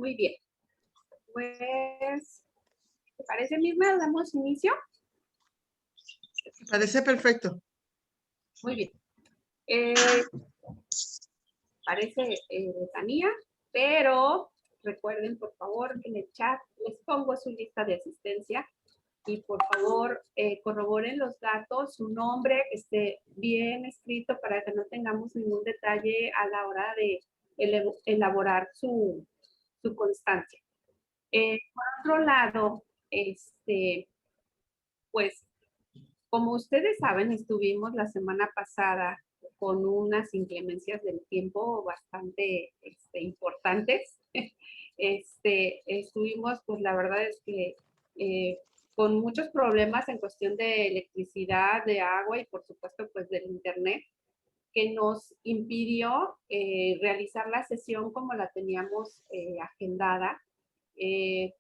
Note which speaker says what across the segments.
Speaker 1: Muy bien. Pues, ¿te parece, Mirna? ¿Damos inicio?
Speaker 2: Parece perfecto.
Speaker 1: Muy bien. Parece letanía, pero recuerden, por favor, que en el chat les pongo su lista de asistencia y por favor corroboren los datos, su nombre, que esté bien escrito para que no tengamos ningún detalle a la hora de elaborar su constancia. Por otro lado, pues como ustedes saben, estuvimos la semana pasada con unas inclemencias del tiempo bastante importantes. Estuvimos, pues la verdad es que con muchos problemas en cuestión de electricidad, de agua y por supuesto pues del internet, que nos impidió realizar la sesión como la teníamos agendada.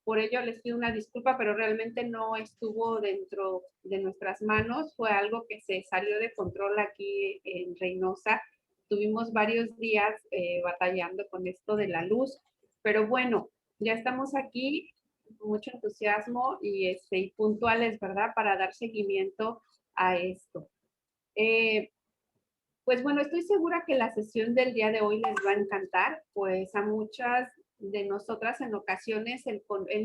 Speaker 1: Por ello les pido una disculpa, pero realmente no estuvo dentro de nuestras manos. Fue algo que se salió de control aquí en Reynosa. Tuvimos varios días batallando con esto de la luz, pero bueno, ya estamos aquí, mucho entusiasmo y puntuales, ¿verdad? Para dar seguimiento a esto. Pues bueno, estoy segura que la sesión del día de hoy les va a encantar, pues a muchas de nosotras en ocasiones el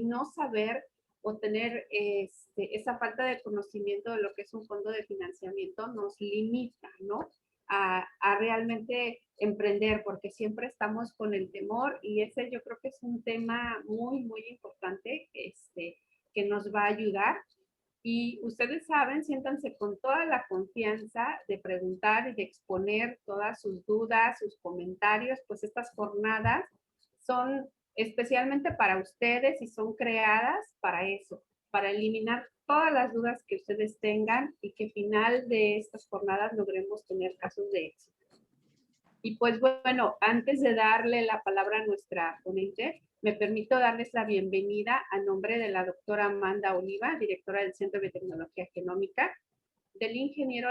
Speaker 1: no saber o tener esa falta de conocimiento de lo que es un fondo de financiamiento nos limita, ¿no? A realmente emprender, porque siempre estamos con el temor y ese yo creo que es un tema muy, muy importante que nos va a ayudar. Y ustedes saben, siéntanse con toda la confianza de preguntar y de exponer todas sus dudas, sus comentarios, pues estas jornadas son especialmente para ustedes y son creadas para eso, para eliminar todas las dudas que ustedes tengan y que al final de estas jornadas logremos tener casos de éxito. Y pues bueno, antes de darle la palabra a nuestra ponente, me permito darles la bienvenida a nombre de la doctora Amanda Oliva, directora del Centro de Tecnología Genómica, del ingeniero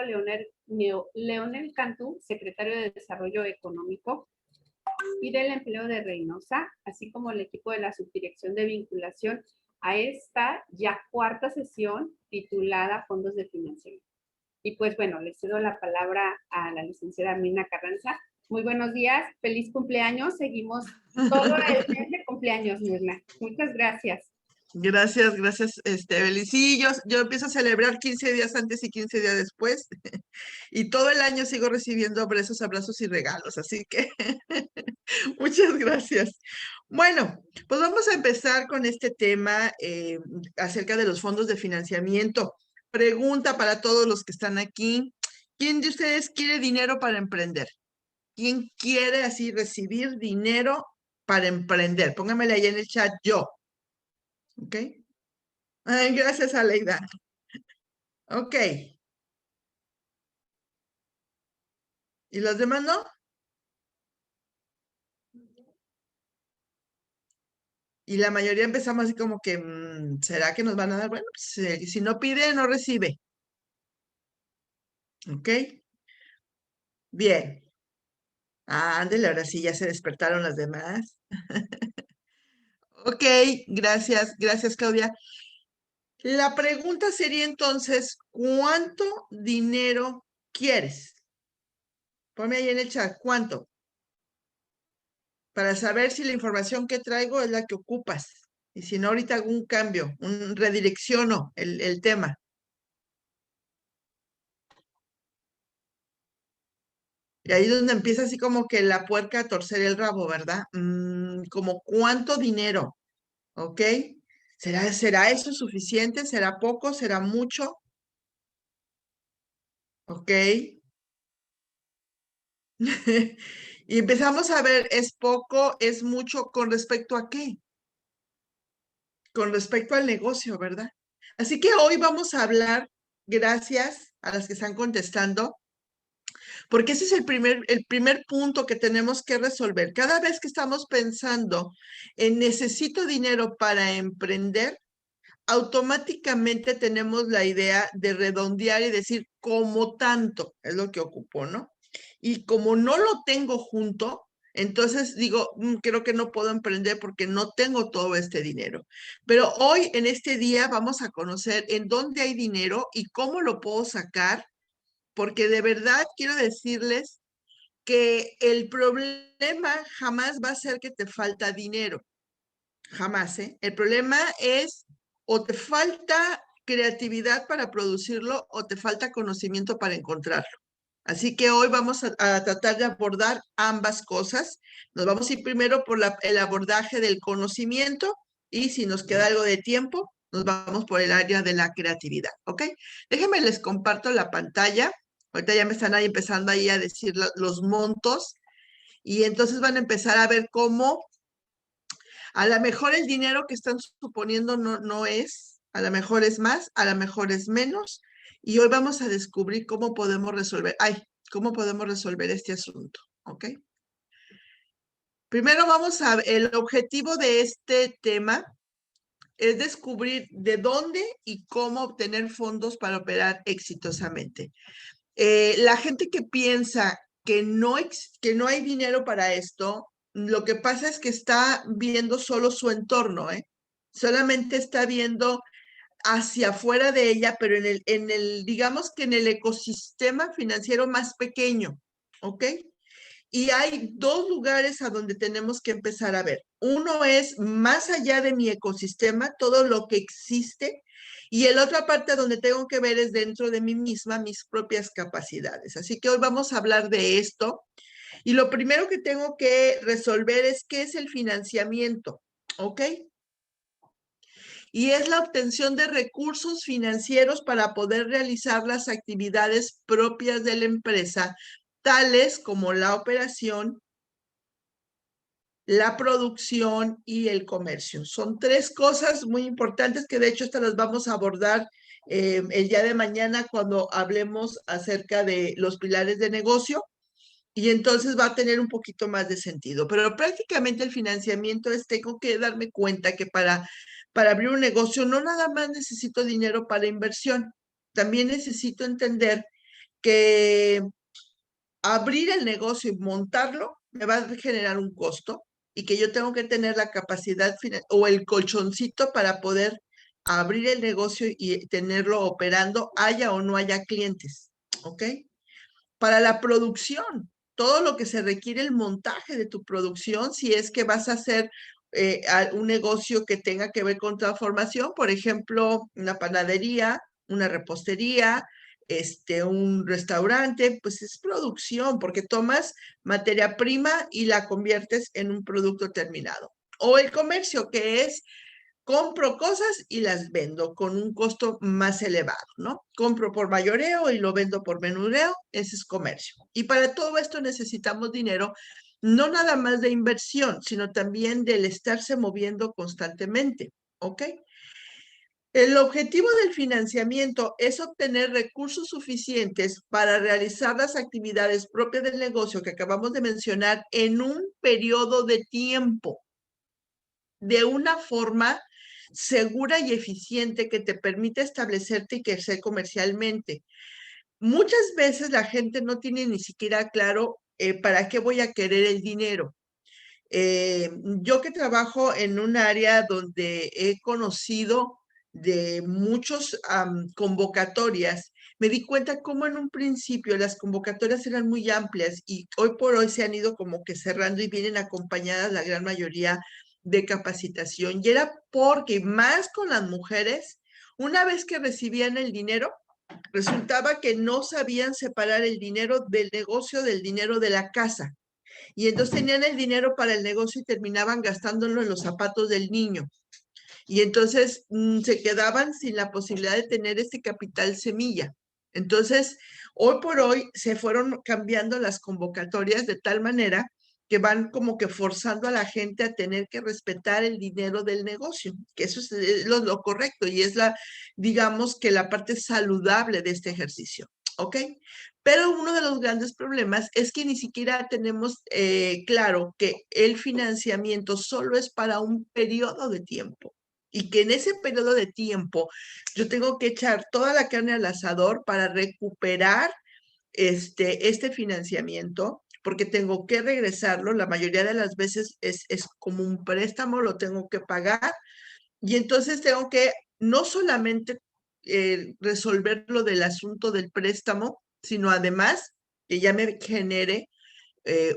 Speaker 1: Leonel Cantú, secretario de Desarrollo Económico, y del empleo de Reynosa, así como el equipo de la subdirección de vinculación a esta ya cuarta sesión titulada Fondos de Financiamiento. Y pues bueno, le cedo la palabra a la licenciada Mirna Carranza. Muy buenos días, feliz cumpleaños. Seguimos todo el mes de cumpleaños, Mirna. Muchas gracias.
Speaker 2: Gracias, gracias, Beli. Sí, yo empiezo a celebrar 15 días antes y 15 días después. Y todo el año sigo recibiendo besos, abrazos y regalos. Así que muchas gracias. Bueno, pues vamos a empezar con este tema acerca de los fondos de financiamiento. Pregunta para todos los que están aquí. ¿Quién de ustedes quiere dinero para emprender? ¿Quién quiere así recibir dinero para emprender? Póngamele ahí en el chat yo. ¿Ok? Ay, gracias, Aleida. Ok. ¿Y los demás no? Y la mayoría empezamos así como que, ¿será que nos van a dar? Bueno, pues, si no pide, no recibe. ¿Ok? Bien. Ándale, ahora sí ya se despertaron las demás. Ok, gracias, gracias, Claudia. La pregunta sería entonces, ¿cuánto dinero quieres? Ponme ahí en el chat, ¿cuánto? Para saber si la información que traigo es la que ocupas. Y si no, ahorita hago un cambio, un redirecciono el tema. Y ahí es donde empieza así como que la puerca a torcer el rabo, ¿verdad? Como cuánto dinero, ¿ok? ¿Será eso suficiente? ¿Será poco? ¿Será mucho? ¿Ok? Y empezamos a ver, ¿es poco, es mucho con respecto a qué? Con respecto al negocio, ¿verdad? Así que hoy vamos a hablar, gracias a las que están contestando, porque ese es el primer punto que tenemos que resolver. Cada vez que estamos pensando en necesito dinero para emprender, automáticamente tenemos la idea de redondear y decir como tanto es lo que ocupo, ¿no? Y como no lo tengo junto, Entonces digo, creo que no puedo emprender porque no tengo todo este dinero. Pero hoy, en este día, vamos a conocer en dónde hay dinero y cómo lo puedo sacar, porque de verdad quiero decirles que el problema jamás va a ser que te falta dinero. Jamás, ¿eh? El problema es o te falta creatividad para producirlo o te falta conocimiento para encontrarlo. Así que hoy vamos a tratar de abordar ambas cosas. Nos vamos a ir primero por el abordaje del conocimiento y si nos queda algo de tiempo, nos vamos por el área de la creatividad, ¿ok? Déjenme les comparto la pantalla. Ahorita ya me están ahí empezando ahí a decir los montos y entonces van a empezar a ver cómo a lo mejor el dinero que están suponiendo no es, a lo mejor es más, a lo mejor es menos. Y hoy vamos a descubrir cómo podemos resolver, cómo podemos resolver este asunto, ¿ok? Primero el objetivo de este tema es descubrir de dónde y cómo obtener fondos para operar exitosamente. La gente que piensa que no hay dinero para esto, lo que pasa es que está viendo solo su entorno, ¿eh? Solamente está viendo hacia afuera de ella, pero digamos que en el ecosistema financiero más pequeño, ¿ok? Y hay dos lugares a donde tenemos que empezar a ver. Uno es más allá de mi ecosistema, todo lo que existe, y el otra parte donde tengo que ver es dentro de mí misma, mis propias capacidades. Así que hoy vamos a hablar de esto. Y lo primero que tengo que resolver es qué es el financiamiento, ¿ok? Y es la obtención de recursos financieros para poder realizar las actividades propias de la empresa, tales como la operación, la producción y el comercio. Son tres cosas muy importantes que de hecho estas las vamos a abordar el día de mañana cuando hablemos acerca de los pilares de negocio y entonces va a tener un poquito más de sentido. Pero prácticamente el financiamiento tengo que darme cuenta que para abrir un negocio no nada más necesito dinero para inversión, también necesito entender que abrir el negocio y montarlo me va a generar un costo y que yo tengo que tener la capacidad o el colchoncito para poder abrir el negocio y tenerlo operando, haya o no haya clientes, ¿ok? Para la producción, todo lo que se requiere el montaje de tu producción, si es que vas a hacer un negocio que tenga que ver con transformación, por ejemplo, una panadería, una repostería, un restaurante, pues es producción, porque tomas materia prima y la conviertes en un producto terminado. O el comercio, que es compro cosas y las vendo con un costo más elevado, ¿no? Compro por mayoreo y lo vendo por menudeo, ese es comercio. Y para todo esto necesitamos dinero, no nada más de inversión, sino también del estarse moviendo constantemente, ¿ok? El objetivo del financiamiento es obtener recursos suficientes para realizar las actividades propias del negocio que acabamos de mencionar en un periodo de tiempo, de una forma segura y eficiente que te permite establecerte y crecer comercialmente. Muchas veces la gente no tiene ni siquiera claro para qué voy a querer el dinero. Yo que trabajo en un área donde he conocido de muchos convocatorias, me di cuenta cómo en un principio las convocatorias eran muy amplias y hoy por hoy se han ido como que cerrando y vienen acompañadas la gran mayoría de capacitación. Y era porque más con las mujeres, una vez que recibían el dinero, resultaba que no sabían separar el dinero del negocio del dinero de la casa. Y entonces tenían el dinero para el negocio y terminaban gastándolo en los zapatos del niño. Y entonces se quedaban sin la posibilidad de tener este capital semilla. Entonces, hoy por hoy se fueron cambiando las convocatorias de tal manera que van como que forzando a la gente a tener que respetar el dinero del negocio, que eso es lo correcto y es digamos que la parte saludable de este ejercicio, ¿ok? Pero uno de los grandes problemas es que ni siquiera tenemos claro que el financiamiento solo es para un periodo de tiempo y que en ese periodo de tiempo yo tengo que echar toda la carne al asador para recuperar este financiamiento, porque tengo que regresarlo. La mayoría de las veces es como un préstamo, lo tengo que pagar y entonces tengo que no solamente resolver lo del asunto del préstamo, sino además que ya me genere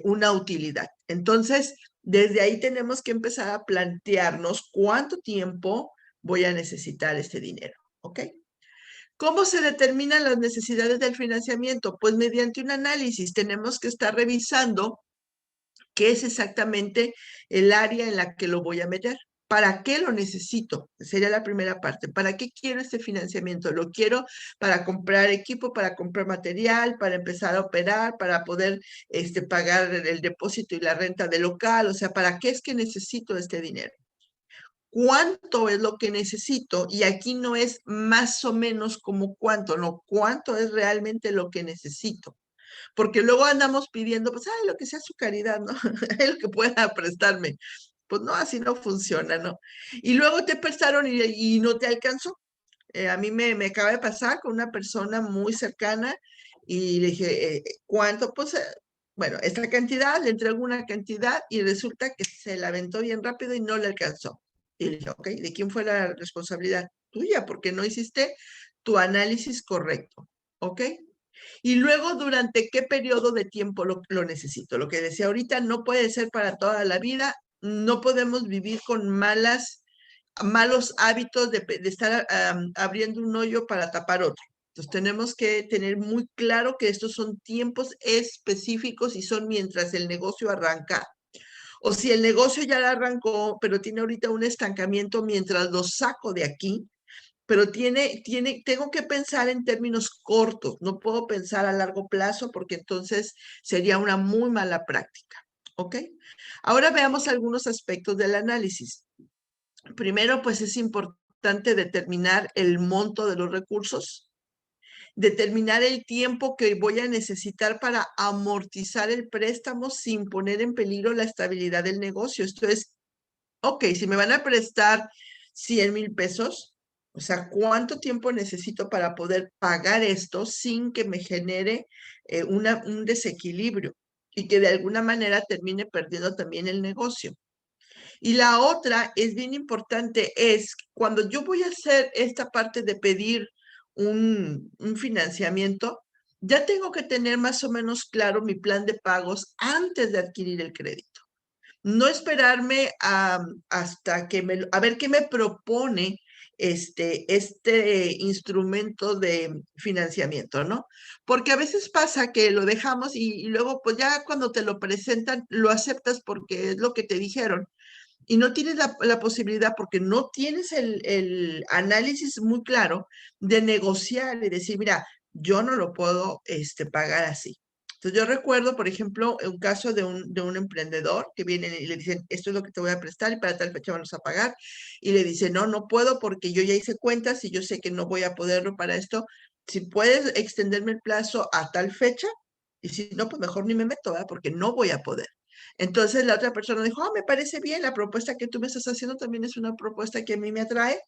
Speaker 2: una utilidad. Entonces, desde ahí tenemos que empezar a plantearnos cuánto tiempo voy a necesitar este dinero, ¿ok? ¿Cómo se determinan las necesidades del financiamiento? Pues mediante un análisis tenemos que estar revisando qué es exactamente el área en la que lo voy a meter. ¿Para qué lo necesito? Sería la primera parte. ¿Para qué quiero este financiamiento? Lo quiero para comprar equipo, para comprar material, para empezar a operar, para poder pagar el depósito y la renta del local. O sea, ¿para qué es que necesito este dinero? ¿Cuánto es lo que necesito? Y aquí no es más o menos como cuánto, no, cuánto es realmente lo que necesito. Porque luego andamos pidiendo, pues, ay, lo que sea su caridad, ¿no? Ay, lo que pueda prestarme. Pues no, así no funciona, ¿no? Y luego te prestaron y no te alcanzó. A mí me acaba de pasar con una persona muy cercana y le dije, ¿cuánto? Pues, bueno, esta cantidad, le entrego una cantidad y resulta que se la aventó bien rápido y no le alcanzó. Y le dije, ok, ¿de quién fue la responsabilidad? Tuya, porque no hiciste tu análisis correcto, ¿ok? Y luego, ¿durante qué periodo de tiempo lo necesito? Lo que decía ahorita, no puede ser para toda la vida, no podemos vivir con malos hábitos de estar abriendo un hoyo para tapar otro. Entonces tenemos que tener muy claro que estos son tiempos específicos y son mientras el negocio arranca. O si el negocio ya arrancó, pero tiene ahorita un estancamiento mientras lo saco de aquí, pero tengo que pensar en términos cortos, no puedo pensar a largo plazo porque entonces sería una muy mala práctica. ¿Ok? Ahora veamos algunos aspectos del análisis. Primero, pues es importante determinar el monto de los recursos, determinar el tiempo que voy a necesitar para amortizar el préstamo sin poner en peligro la estabilidad del negocio. Esto es, ok, si me van a prestar 100,000 pesos, o sea, ¿cuánto tiempo necesito para poder pagar esto sin que me genere un desequilibrio y que de alguna manera termine perdiendo también el negocio? Y la otra es bien importante, es cuando yo voy a hacer esta parte de pedir un financiamiento, ya tengo que tener más o menos claro mi plan de pagos antes de adquirir el crédito. No esperarme hasta a ver qué me propone este instrumento de financiamiento, ¿no? Porque a veces pasa que lo dejamos y luego pues ya cuando te lo presentan lo aceptas porque es lo que te dijeron y no tienes la posibilidad porque no tienes el análisis muy claro de negociar y decir, mira, yo no lo puedo pagar así. Entonces yo recuerdo, por ejemplo, un caso de un emprendedor que viene y le dicen, esto es lo que te voy a prestar y para tal fecha vamos a pagar. Y le dice, no, no puedo porque yo ya hice cuentas y yo sé que no voy a poderlo para esto. Si puedes extenderme el plazo a tal fecha, y si no, pues mejor ni me meto, ¿verdad? Porque no voy a poder. Entonces la otra persona dijo, me parece bien, la propuesta que tú me estás haciendo también es una propuesta que a mí me atrae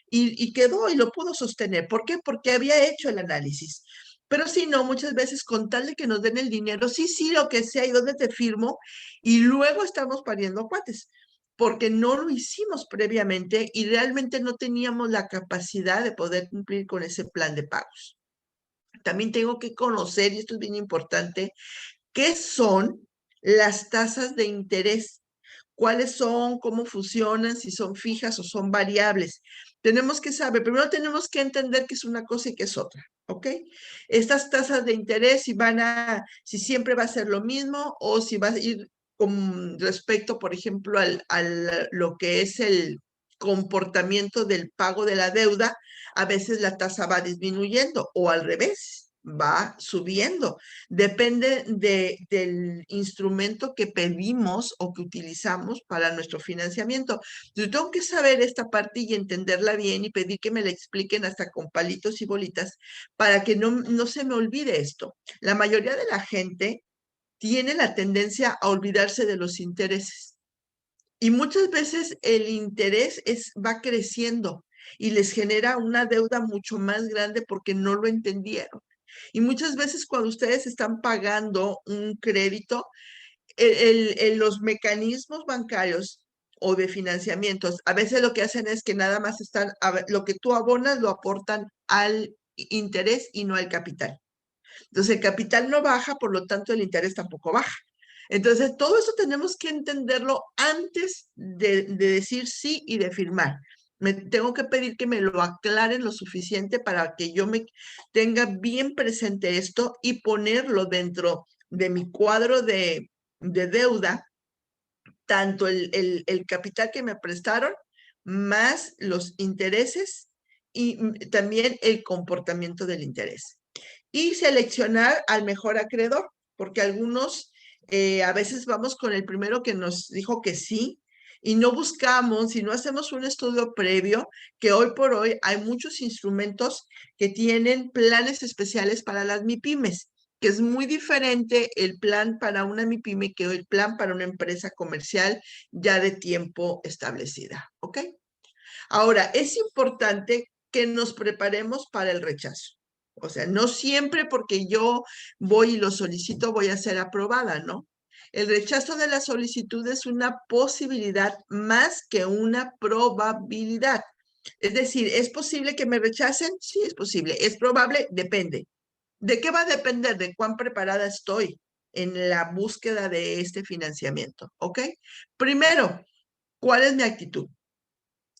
Speaker 2: y quedó y lo pudo sostener. ¿Por qué? Porque había hecho el análisis. Pero si no, muchas veces con tal de que nos den el dinero, sí, sí, lo que sea, y dónde te firmo, y luego estamos pariendo cuates, porque no lo hicimos previamente y realmente no teníamos la capacidad de poder cumplir con ese plan de pagos. También tengo que conocer, y esto es bien importante, qué son las tasas de interés, cuáles son, cómo funcionan, si son fijas o son variables. Tenemos que saber, primero tenemos que entender qué es una cosa y qué es otra, ¿ok? Estas tasas de interés, si siempre va a ser lo mismo o si va a ir con respecto, por ejemplo, lo que es el comportamiento del pago de la deuda, a veces la tasa va disminuyendo o al revés, va subiendo. Depende del instrumento que pedimos o que utilizamos para nuestro financiamiento. Yo tengo que saber esta parte y entenderla bien y pedir que me la expliquen hasta con palitos y bolitas para que no se me olvide esto. La mayoría de la gente tiene la tendencia a olvidarse de los intereses y muchas veces el interés va creciendo y les genera una deuda mucho más grande porque no lo entendieron. Y muchas veces cuando ustedes están pagando un crédito, los mecanismos bancarios o de financiamientos, a veces lo que hacen es que nada más están, lo que tú abonas lo aportan al interés y no al capital. Entonces el capital no baja, por lo tanto el interés tampoco baja. Entonces todo eso tenemos que entenderlo antes de decir sí y de firmar. Me tengo que pedir que me lo aclaren lo suficiente para que yo me tenga bien presente esto y ponerlo dentro de mi cuadro de deuda, tanto el capital que me prestaron, más los intereses y también el comportamiento del interés. Y seleccionar al mejor acreedor, porque algunos a veces vamos con el primero que nos dijo que sí y no buscamos, y no hacemos un estudio previo, que hoy por hoy hay muchos instrumentos que tienen planes especiales para las MIPYMES, que es muy diferente el plan para una MIPYME que el plan para una empresa comercial ya de tiempo establecida, ¿ok? Ahora, es importante que nos preparemos para el rechazo. O sea, no siempre porque yo voy y lo solicito voy a ser aprobada, ¿no? El rechazo de la solicitud es una posibilidad más que una probabilidad. Es decir, ¿es posible que me rechacen? Sí, es posible. ¿Es probable? Depende. ¿De qué va a depender? De cuán preparada estoy en la búsqueda de este financiamiento, ¿ok? Primero, ¿cuál es mi actitud?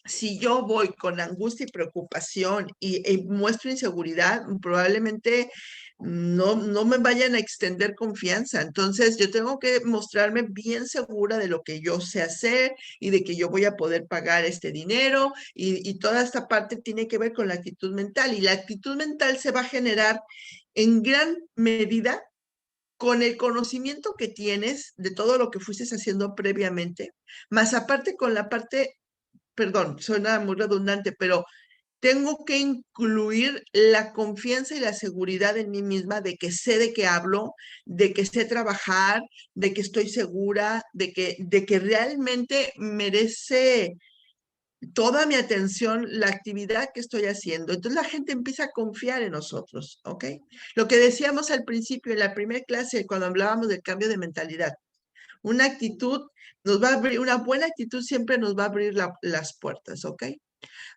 Speaker 2: Si yo voy con angustia y preocupación y muestro inseguridad, probablemente no me vayan a extender confianza. Entonces, yo tengo que mostrarme bien segura de lo que yo sé hacer y de que yo voy a poder pagar este dinero y toda esta parte tiene que ver con la actitud mental. Y la actitud mental se va a generar en gran medida con el conocimiento que tienes de todo lo que fuiste haciendo previamente, más aparte con la parte, perdón, suena muy redundante, pero tengo que incluir la confianza y la seguridad en mí misma de que sé de qué hablo, de que sé trabajar, de que estoy segura, de que realmente merece toda mi atención la actividad que estoy haciendo. Entonces la gente empieza a confiar en nosotros, ¿ok? Lo que decíamos al principio en la primera clase cuando hablábamos del cambio de mentalidad. Una actitud nos va a abrir, una buena actitud siempre nos va a abrir las puertas, ¿ok?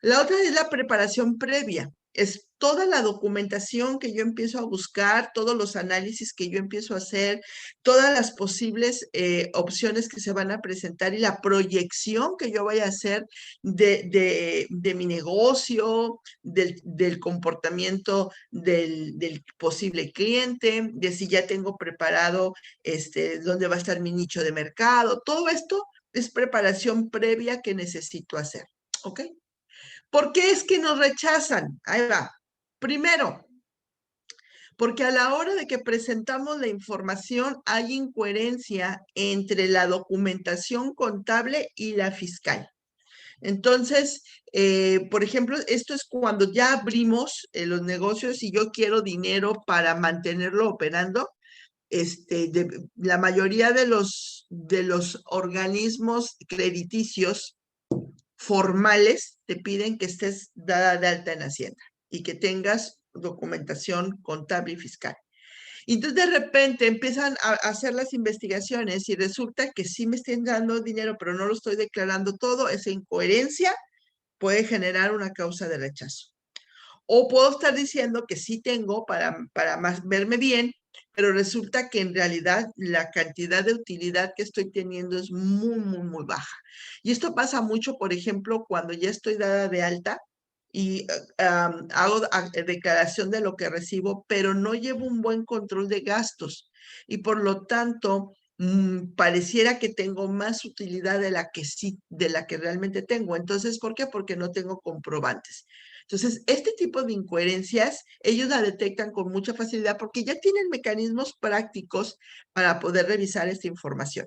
Speaker 2: La otra es la preparación previa. Es toda la documentación que yo empiezo a buscar, todos los análisis que yo empiezo a hacer, todas las posibles opciones que se van a presentar y la proyección que yo vaya a hacer de mi negocio, del comportamiento del posible cliente, de si ya tengo preparado dónde va a estar mi nicho de mercado. Todo esto es preparación previa que necesito hacer. ¿Ok? ¿Por qué es que nos rechazan? Ahí va. Primero, porque a la hora de que presentamos la información hay incoherencia entre la documentación contable y la fiscal. Entonces, por ejemplo, esto es cuando ya abrimos los negocios y yo quiero dinero para mantenerlo operando. La mayoría de los organismos crediticios formales te piden que estés dada de alta en Hacienda y que tengas documentación contable y fiscal. Y entonces de repente empiezan a hacer las investigaciones y resulta que sí me estén dando dinero, pero no lo estoy declarando todo. Esa incoherencia puede generar una causa de rechazo. O puedo estar diciendo que sí tengo para más verme bien, pero resulta que en realidad la cantidad de utilidad que estoy teniendo es muy, muy, muy baja. Y esto pasa mucho, por ejemplo, cuando ya estoy dada de alta y hago declaración de lo que recibo, pero no llevo un buen control de gastos. Y por lo tanto, pareciera que tengo más utilidad de la que sí, de la que realmente tengo. Entonces, ¿por qué? Porque no tengo comprobantes. Entonces, este tipo de incoherencias, ellos la detectan con mucha facilidad porque ya tienen mecanismos prácticos para poder revisar esta información.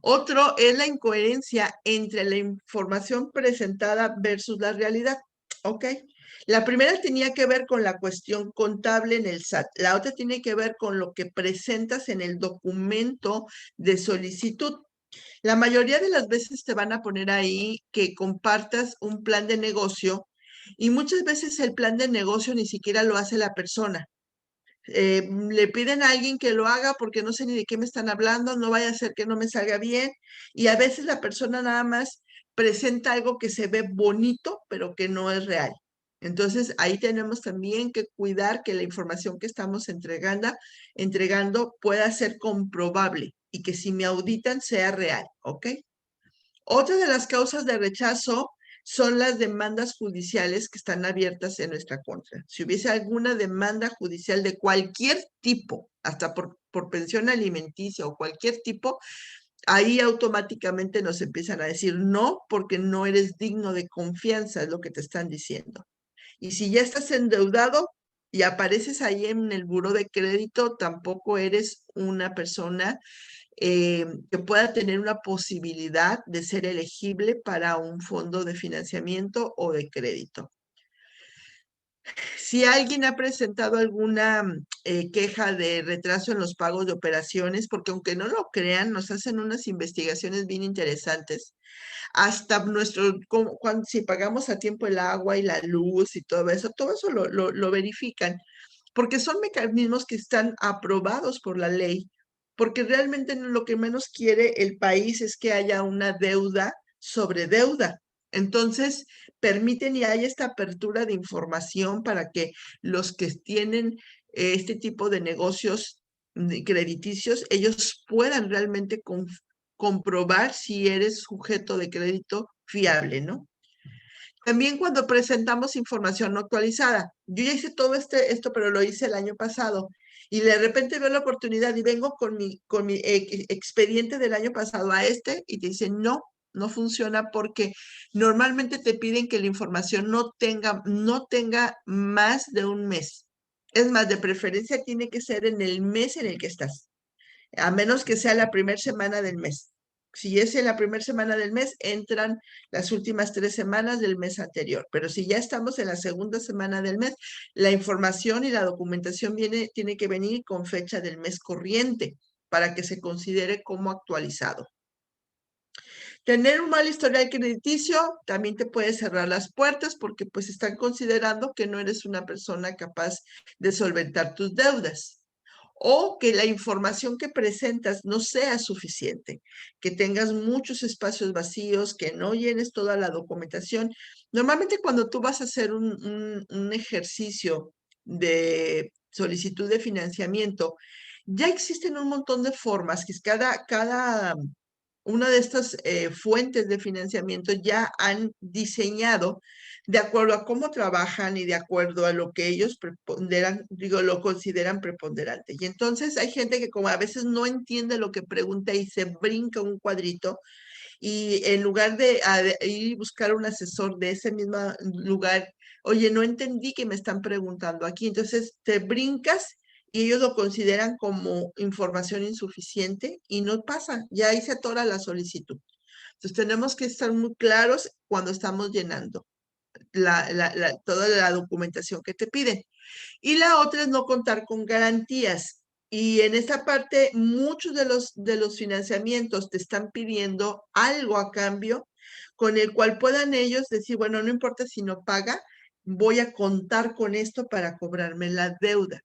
Speaker 2: Otro es la incoherencia entre la información presentada versus la realidad. ¿Ok? La primera tenía que ver con la cuestión contable en el SAT. La otra tiene que ver con lo que presentas en el documento de solicitud. La mayoría de las veces te van a poner ahí que compartas un plan de negocio Y muchas veces el plan de negocio ni siquiera lo hace la persona. Le piden a alguien que lo haga porque no sé ni de qué me están hablando, no vaya a ser que no me salga bien. Y a veces la persona nada más presenta algo que se ve bonito, pero que no es real. Entonces, ahí tenemos también que cuidar que la información que estamos entregando pueda ser comprobable y que si me auditan sea real, ¿ok? Otra de las causas de rechazo son las demandas judiciales que están abiertas en nuestra contra. Si hubiese alguna demanda judicial de cualquier tipo, hasta por pensión alimenticia o cualquier tipo, ahí automáticamente nos empiezan a decir no, porque no eres digno de confianza, es lo que te están diciendo. Y si ya estás endeudado y apareces ahí en el buró de crédito, tampoco eres una persona que pueda tener una posibilidad de ser elegible para un fondo de financiamiento o de crédito. Si alguien ha presentado alguna queja de retraso en los pagos de operaciones, porque aunque no lo crean, nos hacen unas investigaciones bien interesantes. Hasta si pagamos a tiempo el agua y la luz y todo eso lo verifican, porque son mecanismos que están aprobados por la ley, porque realmente lo que menos quiere el país es que haya una deuda sobre deuda. Entonces, permiten y hay esta apertura de información para que los que tienen este tipo de negocios crediticios, ellos puedan realmente comprobar si eres sujeto de crédito fiable, ¿no? También cuando presentamos información no actualizada. Yo ya hice todo esto, pero lo hice el año pasado. Y de repente veo la oportunidad y vengo con mi expediente del año pasado a y te dicen, no, no funciona porque normalmente te piden que la información no tenga más de un mes. Es más, de preferencia tiene que ser en el mes en el que estás, a menos que sea la primera semana del mes. Si es en la primera semana del mes, entran las últimas 3 semanas del mes anterior. Pero si ya estamos en la segunda semana del mes, la información y la documentación tiene que venir con fecha del mes corriente para que se considere como actualizado. Tener un mal historial crediticio también te puede cerrar las puertas porque pues están considerando que no eres una persona capaz de solventar tus deudas o que la información que presentas no sea suficiente, que tengas muchos espacios vacíos, que no llenes toda la documentación. Normalmente cuando tú vas a hacer un ejercicio de solicitud de financiamiento, ya existen un montón de formas que cada una de estas fuentes de financiamiento ya han diseñado de acuerdo a cómo trabajan y de acuerdo a lo que ellos lo consideran preponderante. Y entonces hay gente que como a veces no entiende lo que pregunta y se brinca un cuadrito y en lugar de ir y buscar un asesor de ese mismo lugar, oye, no entendí que me están preguntando aquí. Entonces te brincas y ellos lo consideran como información insuficiente y no pasa, ya ahí se atora la solicitud. Entonces tenemos que estar muy claros cuando estamos llenando toda la documentación que te piden. Y la otra es no contar con garantías. Y en esta parte, muchos de los financiamientos te están pidiendo algo a cambio con el cual puedan ellos decir, bueno, no importa si no paga, voy a contar con esto para cobrarme la deuda.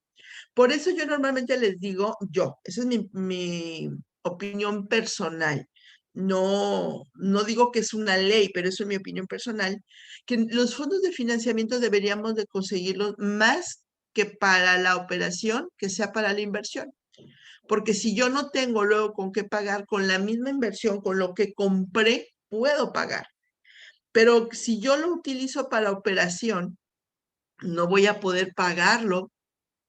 Speaker 2: Por eso yo normalmente les digo, esa es mi opinión personal. No digo que es una ley, pero eso es mi opinión personal, que los fondos de financiamiento deberíamos de conseguirlos más que para la operación, que sea para la inversión. Porque si yo no tengo luego con qué pagar con la misma inversión, con lo que compré, puedo pagar. Pero si yo lo utilizo para operación, no voy a poder pagarlo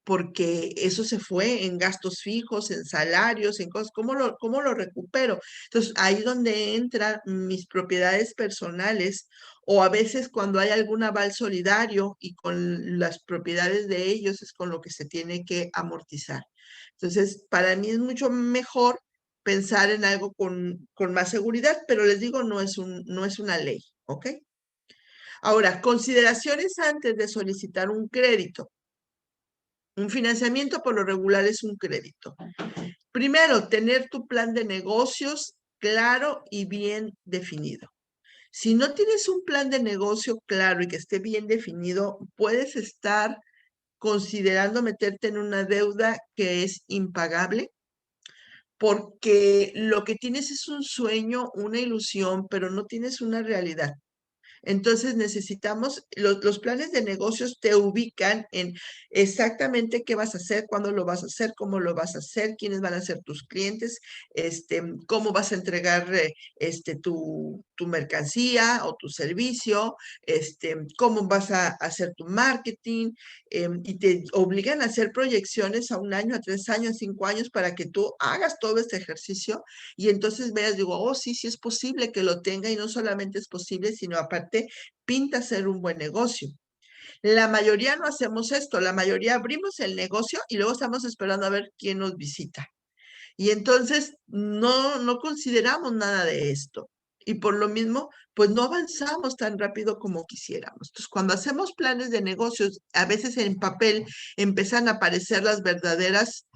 Speaker 2: porque eso se fue en gastos fijos, en salarios, en cosas. ¿Cómo lo recupero? Entonces, ahí es donde entran mis propiedades personales o a veces cuando hay algún aval solidario y con las propiedades de ellos es con lo que se tiene que amortizar. Entonces, para mí es mucho mejor pensar en algo con más seguridad, pero les digo, no es una ley, ¿ok? Ahora, consideraciones antes de solicitar un crédito. Un financiamiento por lo regular es un crédito. Primero, tener tu plan de negocios claro y bien definido. Si no tienes un plan de negocio claro y que esté bien definido, puedes estar considerando meterte en una deuda que es impagable porque lo que tienes es un sueño, una ilusión, pero no tienes una realidad. Entonces necesitamos, los planes de negocios te ubican en exactamente qué vas a hacer, cuándo lo vas a hacer, cómo lo vas a hacer, quiénes van a ser tus clientes, cómo vas a entregar tu mercancía o tu servicio, cómo vas a hacer tu marketing, y te obligan a hacer proyecciones a 1 año, a 3 años, a 5 años para que tú hagas todo este ejercicio y entonces veas, digo, oh, sí, sí es posible que lo tenga y no solamente es posible, sino aparte pinta ser un buen negocio. La mayoría no hacemos esto, la mayoría abrimos el negocio y luego estamos esperando a ver quién nos visita. Y entonces no consideramos nada de esto. Y por lo mismo, pues no avanzamos tan rápido como quisiéramos. Entonces, cuando hacemos planes de negocios, a veces en papel empiezan a aparecer las verdaderas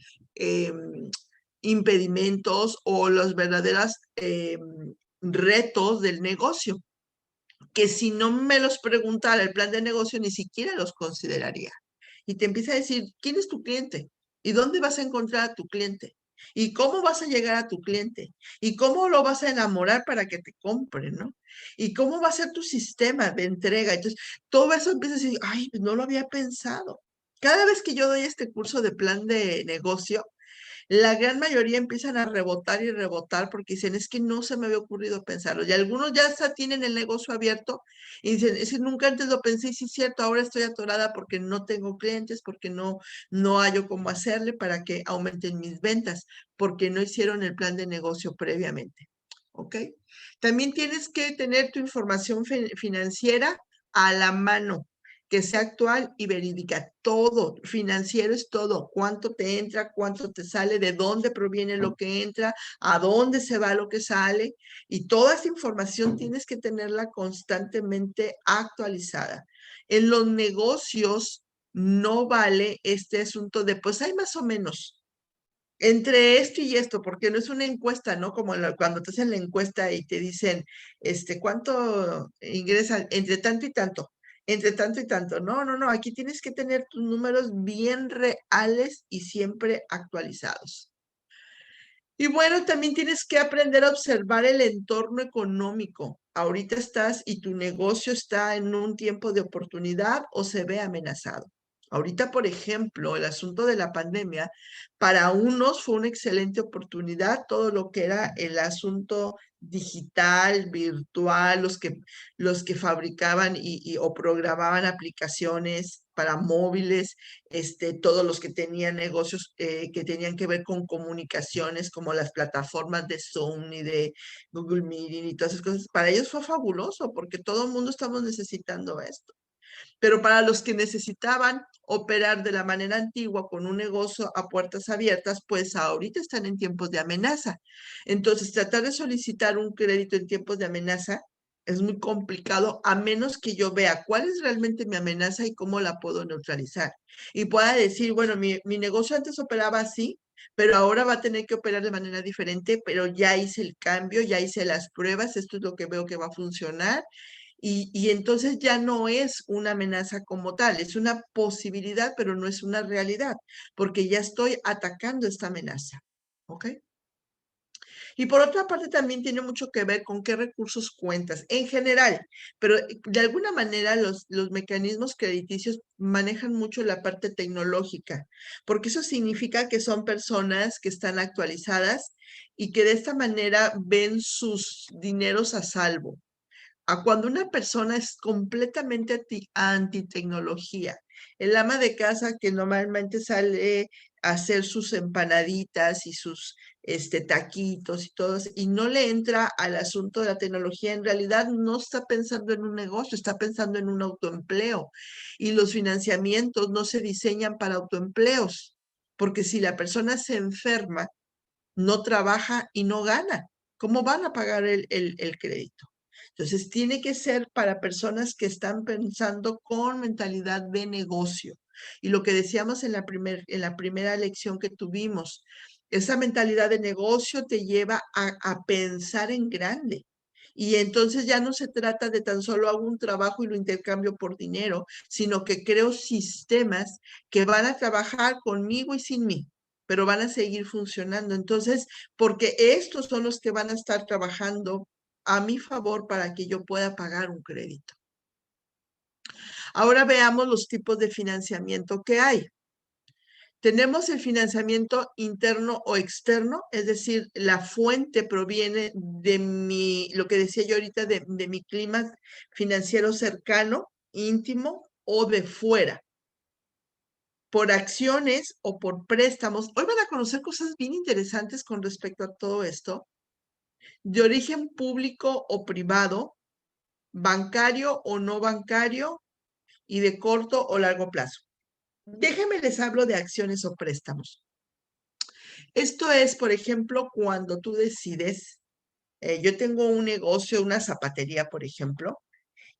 Speaker 2: impedimentos o los verdaderos retos del negocio, que si no me los preguntara el plan de negocio, ni siquiera los consideraría. Y te empieza a decir, ¿quién es tu cliente? ¿Y dónde vas a encontrar a tu cliente? ¿Y cómo vas a llegar a tu cliente? ¿Y cómo lo vas a enamorar para que te compre, no? ¿Y cómo va a ser tu sistema de entrega? Entonces, todo eso empieza a decir, ay, pues no lo había pensado. Cada vez que yo doy este curso de plan de negocio, la gran mayoría empiezan a rebotar y rebotar porque dicen, es que no se me había ocurrido pensarlo. Y algunos ya hasta tienen el negocio abierto y dicen, es que nunca antes lo pensé y sí es cierto, ahora estoy atorada porque no tengo clientes, porque no hallo cómo hacerle para que aumenten mis ventas, porque no hicieron el plan de negocio previamente. ¿Ok? También tienes que tener tu información financiera a la mano, que sea actual y verídica. Todo, financiero es todo. Cuánto te entra, cuánto te sale, de dónde proviene lo que entra, a dónde se va lo que sale. Y toda esa información tienes que tenerla constantemente actualizada. En los negocios no vale este asunto de, pues hay más o menos. Entre esto y esto, porque no es una encuesta, ¿no? Como cuando te hacen la encuesta y te dicen, ¿cuánto ingresa? Entre tanto y tanto, entre tanto y tanto. No, no, no, aquí tienes que tener tus números bien reales y siempre actualizados. Y bueno, también tienes que aprender a observar el entorno económico. Ahorita estás y tu negocio está en un tiempo de oportunidad o se ve amenazado. Ahorita, por ejemplo, el asunto de la pandemia, para unos fue una excelente oportunidad, todo lo que era el asunto digital, virtual, los que fabricaban o programaban aplicaciones para móviles, todos los que tenían negocios que tenían que ver con comunicaciones, como las plataformas de Zoom y de Google Meeting y todas esas cosas, para ellos fue fabuloso porque todo el mundo estamos necesitando esto. Pero para los que necesitaban operar de la manera antigua con un negocio a puertas abiertas, pues ahorita están en tiempos de amenaza. Entonces, tratar de solicitar un crédito en tiempos de amenaza es muy complicado a menos que yo vea cuál es realmente mi amenaza y cómo la puedo neutralizar. Y pueda decir, bueno, mi negocio antes operaba así, pero ahora va a tener que operar de manera diferente, pero ya hice el cambio, ya hice las pruebas, esto es lo que veo que va a funcionar y entonces ya no es una amenaza como tal, es una posibilidad, pero no es una realidad, porque ya estoy atacando esta amenaza. ¿Ok? Y por otra parte también tiene mucho que ver con qué recursos cuentas en general, pero de alguna manera los mecanismos crediticios manejan mucho la parte tecnológica, porque eso significa que son personas que están actualizadas y que de esta manera ven sus dineros a salvo a cuando una persona es completamente anti-tecnología. El ama de casa que normalmente sale a hacer sus empanaditas y sus taquitos y todo, y no le entra al asunto de la tecnología, en realidad no está pensando en un negocio, está pensando en un autoempleo. Y los financiamientos no se diseñan para autoempleos, porque si la persona se enferma, no trabaja y no gana. ¿Cómo van a pagar el crédito? Entonces, tiene que ser para personas que están pensando con mentalidad de negocio. Y lo que decíamos en la primera lección que tuvimos, esa mentalidad de negocio te lleva a pensar en grande. Y entonces ya no se trata de tan solo hago un trabajo y lo intercambio por dinero, sino que creo sistemas que van a trabajar conmigo y sin mí, pero van a seguir funcionando. Entonces, porque estos son los que van a estar trabajando a mi favor para que yo pueda pagar un crédito. Ahora veamos los tipos de financiamiento que hay. Tenemos el financiamiento interno o externo, es decir, la fuente proviene de lo que decía yo ahorita, de mi clima financiero cercano, íntimo o de fuera, por acciones o por préstamos. Hoy van a conocer cosas bien interesantes con respecto a todo esto, de origen público o privado, bancario o no bancario y de corto o largo plazo. Déjenme les hablo de acciones o préstamos. Esto es, por ejemplo, cuando tú decides, yo tengo un negocio, una zapatería, por ejemplo,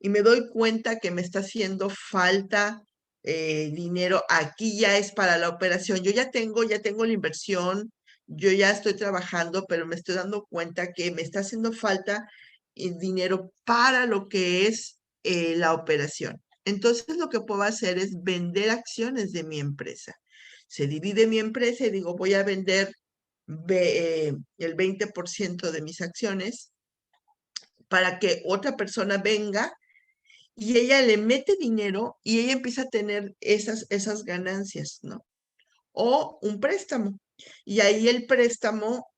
Speaker 2: y me doy cuenta que me está haciendo falta dinero. Aquí ya es para la operación. Yo ya tengo la inversión, yo ya estoy trabajando, pero me estoy dando cuenta que me está haciendo falta dinero para lo que es la operación. Entonces, lo que puedo hacer es vender acciones de mi empresa. Se divide mi empresa y digo, voy a vender el 20% de mis acciones para que otra persona venga y ella le mete dinero y ella empieza a tener esas ganancias, ¿no? O un préstamo. Y ahí el préstamo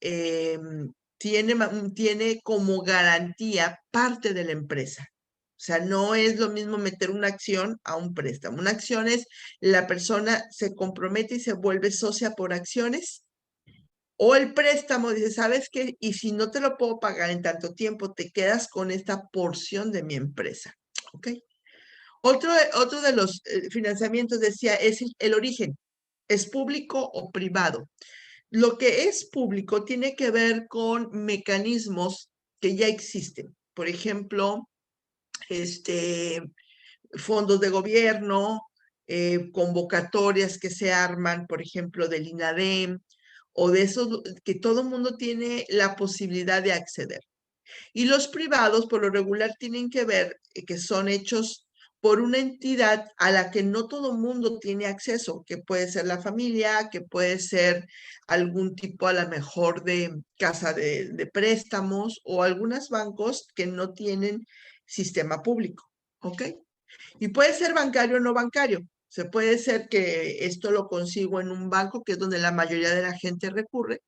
Speaker 2: tiene como garantía parte de la empresa. O sea, no es lo mismo meter una acción a un préstamo. Una acción es la persona se compromete y se vuelve socia por acciones. O el préstamo dice, ¿sabes qué? Y si no te lo puedo pagar en tanto tiempo, te quedas con esta porción de mi empresa. ¿Ok? Otro de los financiamientos decía es el origen. ¿Es público o privado? Lo que es público tiene que ver con mecanismos que ya existen. Por ejemplo, fondos de gobierno, convocatorias que se arman, por ejemplo, del INADEM, o de esos que todo el mundo tiene la posibilidad de acceder. Y los privados, por lo regular, tienen que ver que son hechos por una entidad a la que no todo el mundo tiene acceso, que puede ser la familia, que puede ser algún tipo a lo mejor de casa de préstamos o algunos bancos que no tienen sistema público, ¿ok? Y puede ser bancario o no bancario. Se puede ser que esto lo consigo en un banco, que es donde la mayoría de la gente recurre,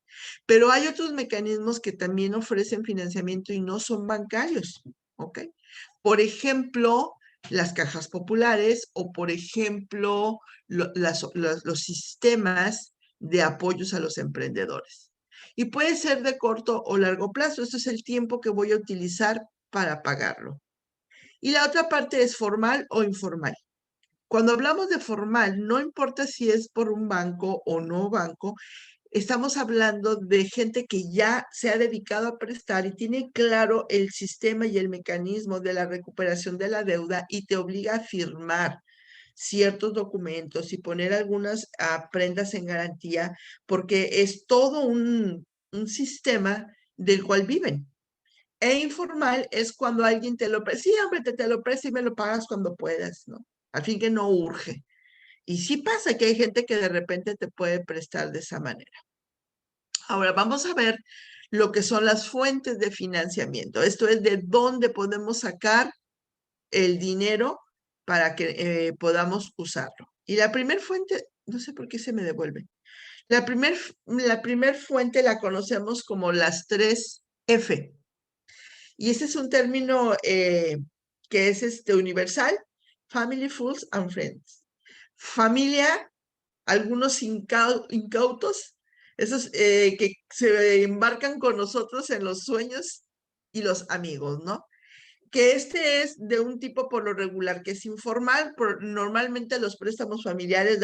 Speaker 2: pero hay otros mecanismos que también ofrecen financiamiento y no son bancarios, ¿ok? Por ejemplo, las cajas populares o, por ejemplo, los sistemas de apoyos a los emprendedores. Y puede ser de corto o largo plazo. Esto es el tiempo que voy a utilizar para pagarlo. Y la otra parte es formal o informal. Cuando hablamos de formal, no importa si es por un banco o no banco, estamos hablando de gente que ya se ha dedicado a prestar y tiene claro el sistema y el mecanismo de la recuperación de la deuda y te obliga a firmar ciertos documentos y poner algunas prendas en garantía, porque es todo un sistema del cual viven. E informal es cuando alguien te lo presta. Sí, hombre, te lo presta y me lo pagas cuando puedas, ¿no? Al fin que no urge. Y sí pasa que hay gente que de repente te puede prestar de esa manera. Ahora vamos a ver lo que son las fuentes de financiamiento. Esto es de dónde podemos sacar el dinero para que podamos usarlo. Y la primera fuente, no sé por qué se me devuelve. La primer fuente la conocemos como las 3F. Y ese es un término que es universal, Family, Fools and Friends. Familia, algunos incautos, esos que se embarcan con nosotros en los sueños y los amigos, ¿no? Que este es de un tipo por lo regular que es informal, normalmente los préstamos familiares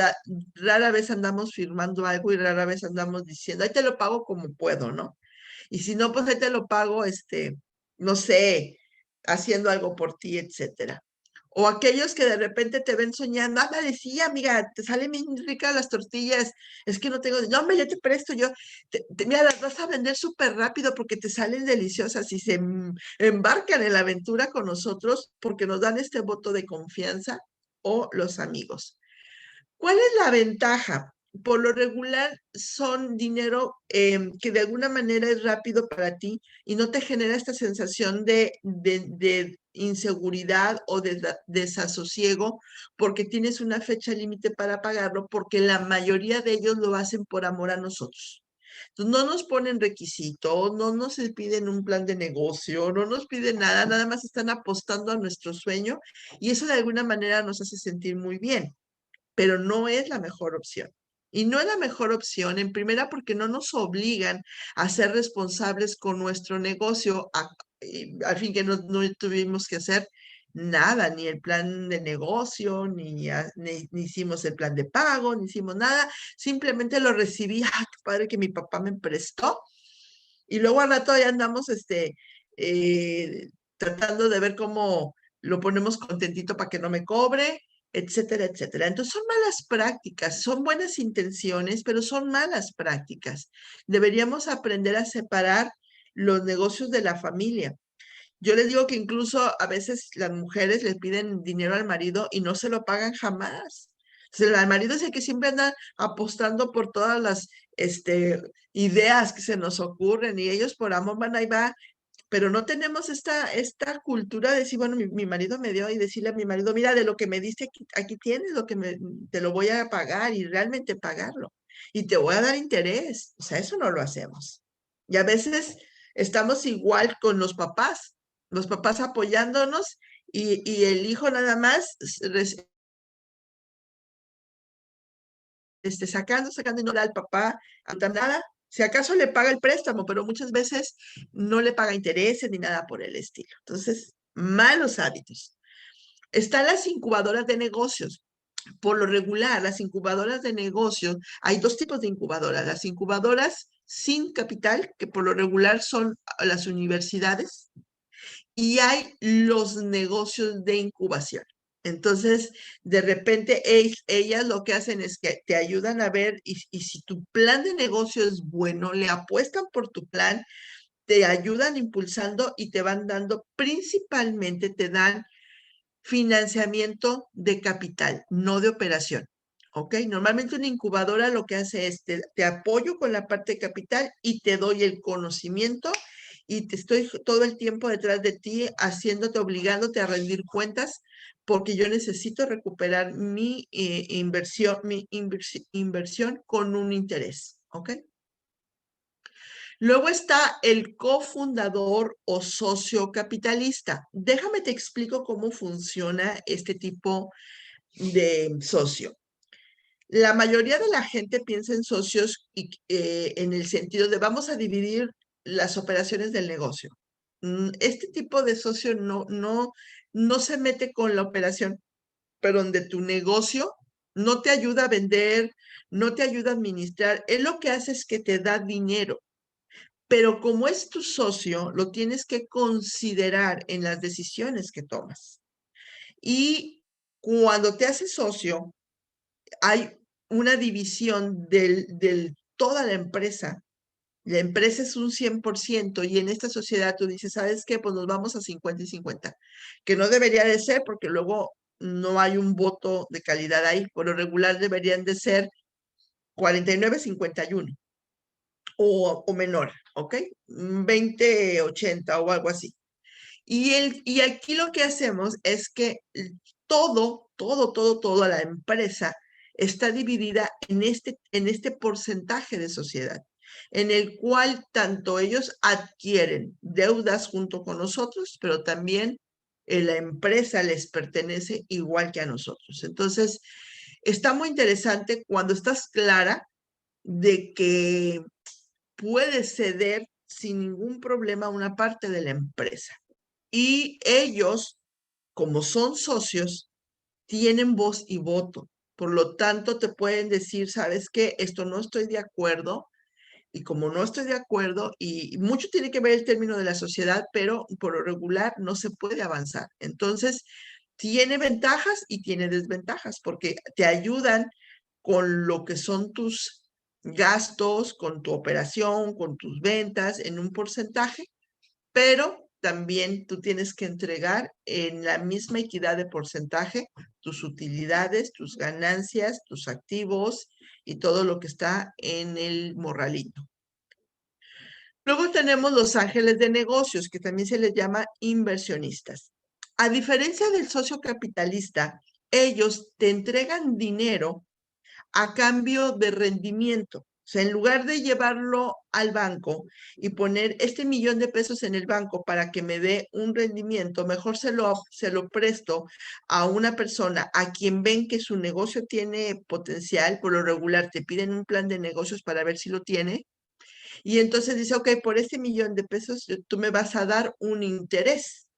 Speaker 2: rara vez andamos firmando algo y rara vez andamos diciendo, ahí te lo pago como puedo, ¿no? Y si no, pues ahí te lo pago, no sé, haciendo algo por ti, etcétera. O aquellos que de repente te ven soñando, ándale, sí, amiga, te salen bien ricas las tortillas, es que no tengo, no, hombre, yo te presto, mira, las vas a vender súper rápido porque te salen deliciosas y se embarcan en la aventura con nosotros porque nos dan este voto de confianza o los amigos. ¿Cuál es la ventaja? Por lo regular son dinero que de alguna manera es rápido para ti y no te genera esta sensación de inseguridad o de desasosiego porque tienes una fecha límite para pagarlo, porque la mayoría de ellos lo hacen por amor a nosotros. Entonces, no nos ponen requisitos, no nos piden un plan de negocio, no nos piden nada, nada más están apostando a nuestro sueño y eso de alguna manera nos hace sentir muy bien, pero no es la mejor opción. Y no es la mejor opción, en primera, porque no nos obligan a ser responsables con nuestro negocio, al fin que no tuvimos que hacer nada, ni el plan de negocio, ni hicimos el plan de pago, ni hicimos nada, simplemente lo recibí, ¡ah, qué padre que mi papá me prestó! Y luego al rato ya andamos eh, tratando de ver cómo lo ponemos contentito para que no me cobre, etcétera, etcétera. Entonces son malas prácticas, son buenas intenciones, pero son malas prácticas. Deberíamos aprender a separar los negocios de la familia. Yo les digo que incluso a veces las mujeres le piden dinero al marido y no se lo pagan jamás. O sea, el marido es el que siempre anda apostando por todas las ideas que se nos ocurren y ellos por amor van ahí va, pero no tenemos esta cultura de decir, bueno, mi marido me dio y decirle a mi marido, mira, de lo que me diste aquí tienes, te lo voy a pagar y realmente pagarlo. Y te voy a dar interés. O sea, eso no lo hacemos. Y a veces estamos igual con los papás apoyándonos y el hijo nada más sacando y no le da al papá nada. Si acaso le paga el préstamo, pero muchas veces no le paga intereses ni nada por el estilo. Entonces, malos hábitos. Están las incubadoras de negocios. Por lo regular, las incubadoras de negocios, hay dos tipos de incubadoras. Las incubadoras sin capital, que por lo regular son las universidades, y hay los negocios de incubación. Entonces, de repente, ellas lo que hacen es que te ayudan a ver y si tu plan de negocio es bueno, le apuestan por tu plan, te ayudan impulsando y te van dando, principalmente te dan financiamiento de capital, no de operación. ¿Ok? Normalmente una incubadora lo que hace es te apoyo con la parte de capital y te doy el conocimiento y te estoy todo el tiempo detrás de ti haciéndote, obligándote a rendir cuentas porque yo necesito recuperar mi inversión con un interés. ¿Ok? Luego está el cofundador o socio capitalista. Déjame te explico cómo funciona este tipo de socio. La mayoría de la gente piensa en socios en el sentido de vamos a dividir las operaciones del negocio. Este tipo de socio no se mete con la operación, pero donde tu negocio no te ayuda a vender, no te ayuda a administrar. Él lo que hace es que te da dinero, pero como es tu socio, lo tienes que considerar en las decisiones que tomas. Y cuando te haces socio, hay una división de toda la empresa. La empresa es un 100% y en esta sociedad tú dices, ¿sabes qué? Pues nos vamos a 50 y 50, que no debería de ser porque luego no hay un voto de calidad ahí. Por lo regular deberían de ser 49-51 o menor, ¿ok? 20-80 o algo así. Y aquí lo que hacemos es que toda la empresa está dividida en este porcentaje de sociedad, en el cual tanto ellos adquieren deudas junto con nosotros, pero también la empresa les pertenece igual que a nosotros. Entonces, está muy interesante cuando estás clara de que puedes ceder sin ningún problema una parte de la empresa. Y ellos, como son socios, tienen voz y voto. Por lo tanto, te pueden decir, ¿sabes qué? Esto no estoy de acuerdo. Y como no estoy de acuerdo, y mucho tiene que ver el término de la sociedad, pero por lo regular no se puede avanzar. Entonces, tiene ventajas y tiene desventajas, porque te ayudan con lo que son tus gastos, con tu operación, con tus ventas en un porcentaje, pero también tú tienes que entregar en la misma equidad de porcentaje tus utilidades, tus ganancias, tus activos y todo lo que está en el morralito. Luego tenemos los ángeles de negocios, que también se les llama inversionistas. A diferencia del socio capitalista, ellos te entregan dinero a cambio de rendimiento. O sea, en lugar de llevarlo al banco y poner este $1,000,000 en el banco para que me dé un rendimiento, mejor se lo presto a una persona a quien ven que su negocio tiene potencial. Por lo regular te piden un plan de negocios para ver si lo tiene. Y entonces dice, ok, por este $1,000,000 tú me vas a dar un interés,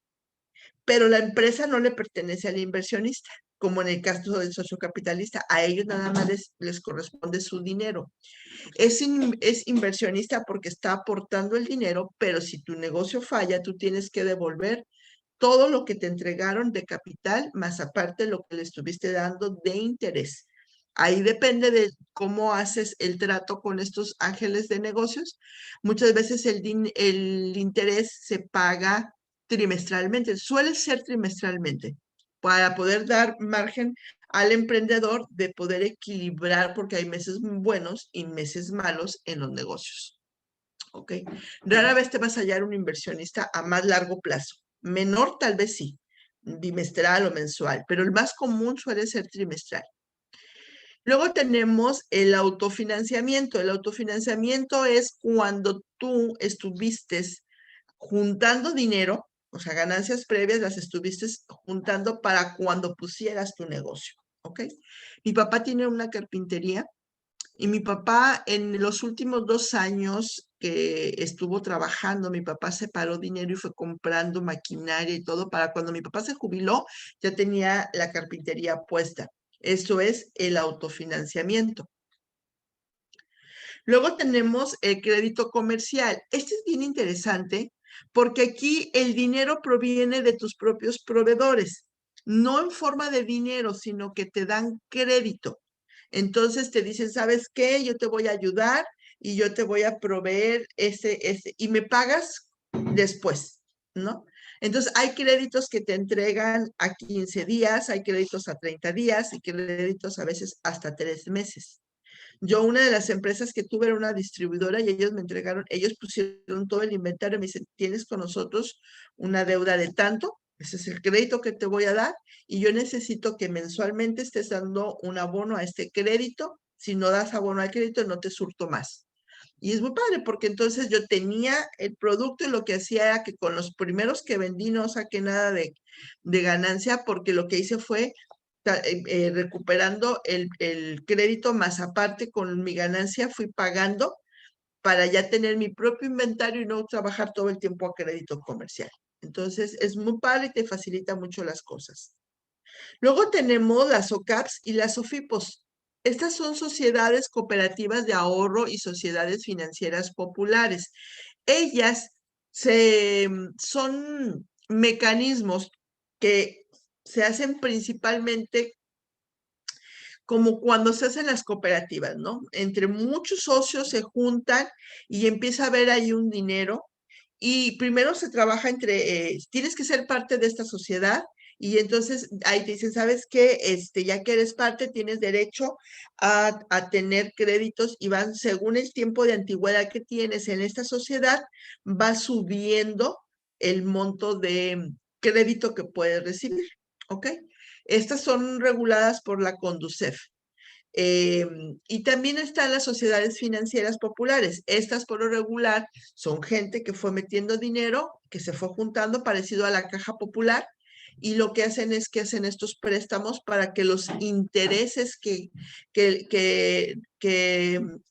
Speaker 2: pero la empresa no le pertenece al inversionista, como en el caso del socio capitalista. A ellos nada más les corresponde su dinero. Es inversionista porque está aportando el dinero, pero si tu negocio falla, tú tienes que devolver todo lo que te entregaron de capital, más aparte lo que le estuviste dando de interés. Ahí depende de cómo haces el trato con estos ángeles de negocios. Muchas veces el interés se paga trimestralmente, suele ser trimestralmente, para poder dar margen al emprendedor de poder equilibrar, porque hay meses buenos y meses malos en los negocios. ¿Ok? Rara vez te vas a hallar un inversionista a más largo plazo. Menor tal vez sí, bimestral o mensual, pero el más común suele ser trimestral. Luego tenemos el autofinanciamiento. El autofinanciamiento es cuando tú estuviste juntando dinero, o sea, ganancias previas las estuviste juntando para cuando pusieras tu negocio, ¿ok? Mi papá tiene una carpintería y mi papá en los últimos 2 años que estuvo trabajando, mi papá separó dinero y fue comprando maquinaria y todo para cuando mi papá se jubiló, ya tenía la carpintería puesta. Eso es el autofinanciamiento. Luego tenemos el crédito comercial. Este es bien interesante porque aquí el dinero proviene de tus propios proveedores, no en forma de dinero, sino que te dan crédito. Entonces te dicen, ¿sabes qué? Yo te voy a ayudar y yo te voy a proveer y me pagas después, ¿no? Entonces hay créditos que te entregan a 15 días, hay créditos a 30 días y créditos a veces hasta 3 meses. Yo una de las empresas que tuve era una distribuidora y ellos me entregaron, ellos pusieron todo el inventario, me dicen, tienes con nosotros una deuda de tanto, ese es el crédito que te voy a dar y yo necesito que mensualmente estés dando un abono a este crédito. Si no das abono al crédito, no te surto más. Y es muy padre porque entonces yo tenía el producto y lo que hacía era que con los primeros que vendí no saqué nada de ganancia porque lo que hice fue recuperando el crédito, más aparte con mi ganancia fui pagando para ya tener mi propio inventario y no trabajar todo el tiempo a crédito comercial. Entonces es muy padre y te facilita mucho las cosas. Luego tenemos las OCAPs y las SOFIPOS. Estas son sociedades cooperativas de ahorro y sociedades financieras populares. Ellas son mecanismos que se hacen principalmente como cuando se hacen las cooperativas, ¿no? Entre muchos socios se juntan y empieza a haber ahí un dinero y primero se trabaja tienes que ser parte de esta sociedad y entonces ahí te dicen, ¿sabes qué? Ya que eres parte, tienes derecho a tener créditos y van según el tiempo de antigüedad que tienes en esta sociedad, va subiendo el monto de crédito que puedes recibir, ¿ok? Estas son reguladas por la Conducef. Y también están las sociedades financieras populares. Estas por lo regular son gente que fue metiendo dinero, que se fue juntando parecido a la caja popular y lo que hacen es que hacen estos préstamos para que los intereses que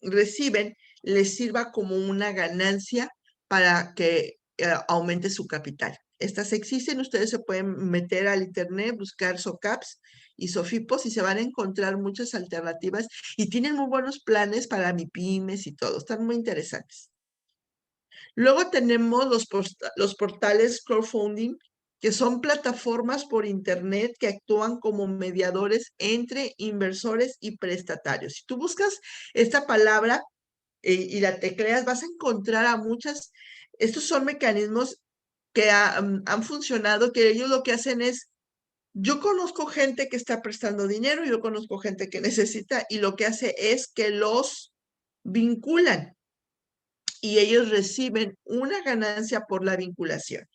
Speaker 2: reciben les sirva como una ganancia para que aumente su capital. Estas existen, ustedes se pueden meter al internet, buscar SOCAPs y SOFIPOS y se van a encontrar muchas alternativas y tienen muy buenos planes para MIPYMES y todo, están muy interesantes. Luego tenemos los portales crowdfunding que son plataformas por internet que actúan como mediadores entre inversores y prestatarios. Si tú buscas esta palabra y la tecleas, vas a encontrar a muchas, estos son mecanismos que han funcionado, que ellos lo que hacen es, yo conozco gente que está prestando dinero, yo conozco gente que necesita, y lo que hace es que los vinculan y ellos reciben una ganancia por la vinculación.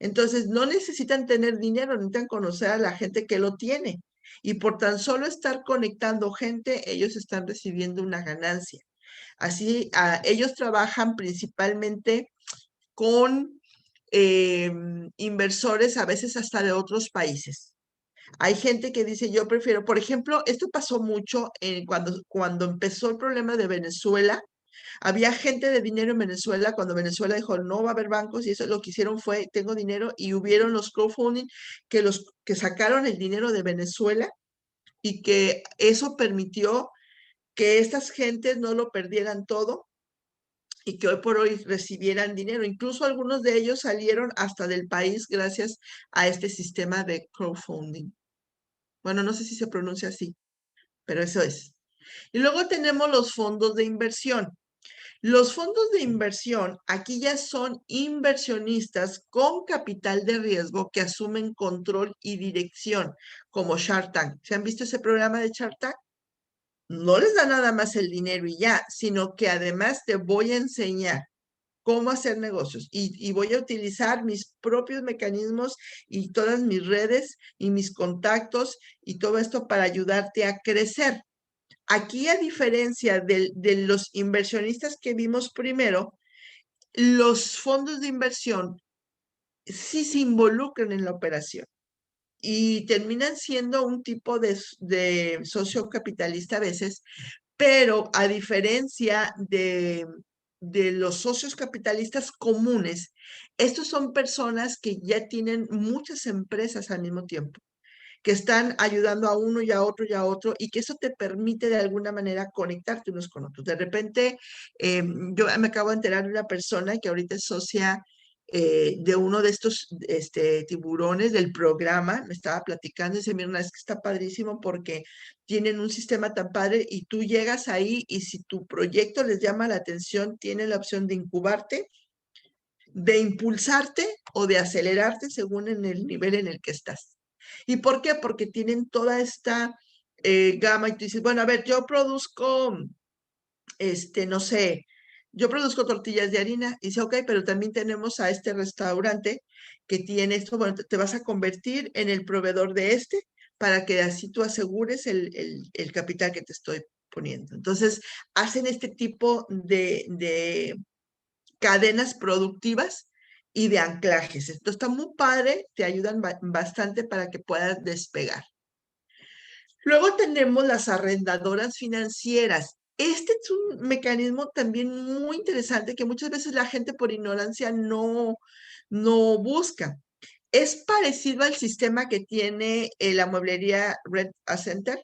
Speaker 2: Entonces, no necesitan tener dinero, necesitan conocer a la gente que lo tiene. Y por tan solo estar conectando gente, ellos están recibiendo una ganancia. Así, ellos trabajan principalmente con inversores, a veces hasta de otros países. Hay gente que dice, yo prefiero, por ejemplo, esto pasó mucho cuando empezó el problema de Venezuela. Había gente de dinero en Venezuela cuando Venezuela dijo, no va a haber bancos, y eso lo que hicieron fue, tengo dinero, y hubieron los crowdfunding que sacaron el dinero de Venezuela y que eso permitió que estas gentes no lo perdieran todo y que hoy por hoy recibieran dinero. Incluso algunos de ellos salieron hasta del país gracias a este sistema de crowdfunding. Bueno, no sé si se pronuncia así, pero eso es. Y luego tenemos los fondos de inversión. Los fondos de inversión aquí ya son inversionistas con capital de riesgo que asumen control y dirección, como Shark Tank. ¿Se han visto ese programa de Shark Tank? No les da nada más el dinero y ya, sino que además te voy a enseñar cómo hacer negocios y voy a utilizar mis propios mecanismos y todas mis redes y mis contactos y todo esto para ayudarte a crecer. Aquí, a diferencia de los inversionistas que vimos primero, los fondos de inversión sí se involucran en la operación y terminan siendo un tipo de socio capitalista a veces, pero a diferencia de los socios capitalistas comunes, estos son personas que ya tienen muchas empresas al mismo tiempo, que están ayudando a uno y a otro y a otro, y que eso te permite de alguna manera conectarte unos con otros. De repente, yo me acabo de enterar de una persona que ahorita es socia de uno de estos tiburones del programa, me estaba platicando y dice, mira, es que está padrísimo porque tienen un sistema tan padre y tú llegas ahí y si tu proyecto les llama la atención, tienen la opción de incubarte, de impulsarte o de acelerarte según en el nivel en el que estás. ¿Y por qué? Porque tienen toda esta gama y tú dices, bueno, a ver, yo produzco, no sé, yo produzco tortillas de harina. Y dice, ok, pero también tenemos a este restaurante que tiene esto, bueno, te vas a convertir en el proveedor de para que así tú asegures el capital que te estoy poniendo. Entonces, hacen este tipo de cadenas productivas y de anclajes. Esto está muy padre, te ayudan bastante para que puedas despegar. Luego tenemos las arrendadoras financieras. Este es un mecanismo también muy interesante que muchas veces la gente por ignorancia no busca. Es parecido al sistema que tiene la mueblería Rent a Center,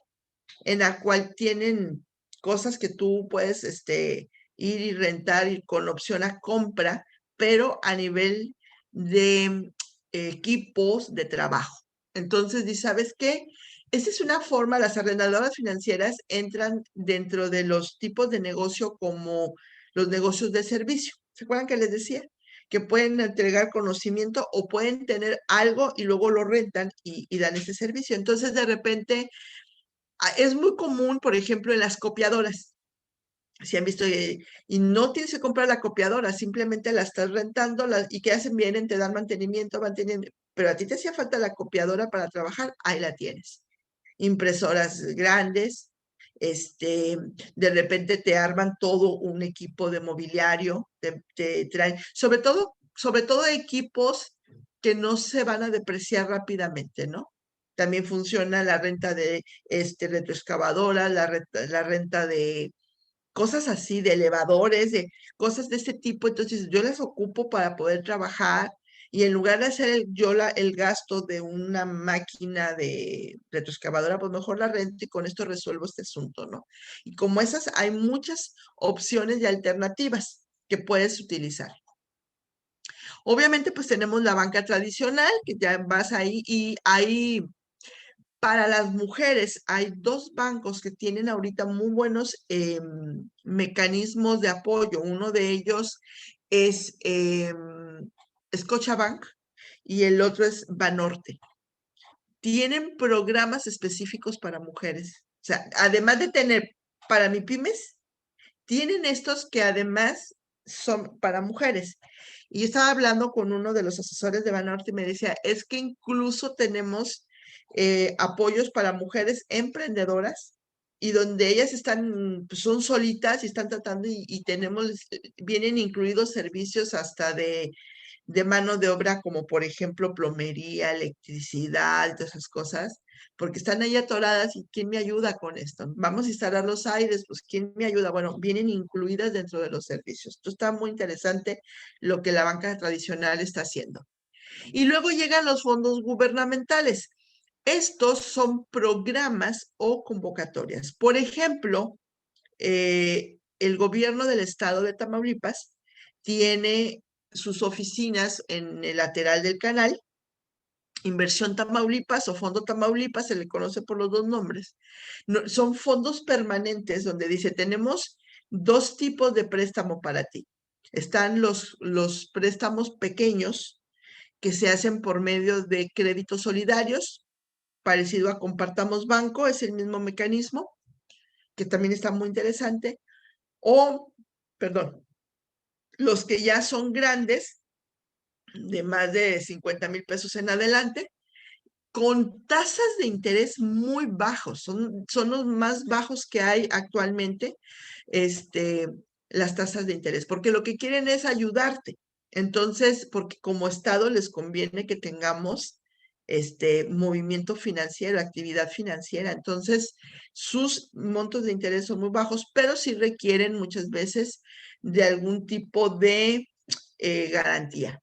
Speaker 2: en la cual tienen cosas que tú puedes ir y rentar y con opción a compra, pero a nivel de equipos de trabajo. Entonces, ¿sabes qué? Esa es una forma, las arrendadoras financieras entran dentro de los tipos de negocio como los negocios de servicio. ¿Se acuerdan que les decía? Que pueden entregar conocimiento o pueden tener algo y luego lo rentan y dan ese servicio. Entonces, de repente, es muy común, por ejemplo, en las copiadoras. Si han visto, y no tienes que comprar la copiadora, simplemente la estás rentando y que hacen bien, te dan mantenimiento, pero a ti te hacía falta la copiadora para trabajar, ahí la tienes. Impresoras grandes, de repente te arman todo un equipo de mobiliario, te traen, sobre todo equipos que no se van a depreciar rápidamente, ¿no? También funciona la renta de retroexcavadora, la renta de cosas así, de elevadores, de cosas de ese tipo. Entonces yo las ocupo para poder trabajar y en lugar de hacer el gasto de una máquina de retroexcavadora, pues mejor la rento y con esto resuelvo este asunto, ¿no? Y como esas, hay muchas opciones y alternativas que puedes utilizar. Obviamente, pues tenemos la banca tradicional, que ya vas ahí y ahí para las mujeres hay dos bancos que tienen ahorita muy buenos mecanismos de apoyo. Uno de ellos es Scotiabank y el otro es Banorte. Tienen programas específicos para mujeres. O sea, además de tener para MIPYMES, tienen estos que además son para mujeres. Y yo estaba hablando con uno de los asesores de Banorte y me decía, es que incluso tenemos apoyos para mujeres emprendedoras y donde ellas están, pues, son solitas y están tratando y tenemos, vienen incluidos servicios hasta de mano de obra, como por ejemplo plomería, electricidad, todas esas cosas, porque están ahí atoradas y ¿quién me ayuda con esto? Vamos a instalar los aires, pues ¿quién me ayuda? Bueno, vienen incluidas dentro de los servicios. Esto está muy interesante lo que la banca tradicional está haciendo. Y luego llegan los fondos gubernamentales. Estos son programas o convocatorias. Por ejemplo, el gobierno del estado de Tamaulipas tiene sus oficinas en el lateral del canal, Inversión Tamaulipas o Fondo Tamaulipas, se le conoce por los dos nombres. No, son fondos permanentes donde dice, tenemos dos tipos de préstamo para ti. Están los préstamos pequeños que se hacen por medio de créditos solidarios, parecido a Compartamos Banco, es el mismo mecanismo, que también está muy interesante. O, perdón, los que ya son grandes, de más de 50,000 pesos en adelante, con tasas de interés muy bajos, son los más bajos que hay actualmente, este, las tasas de interés, porque lo que quieren es ayudarte. Entonces, porque como Estado les conviene que tengamos movimiento financiero, actividad financiera. Entonces, sus montos de interés son muy bajos, pero sí requieren muchas veces de algún tipo de garantía.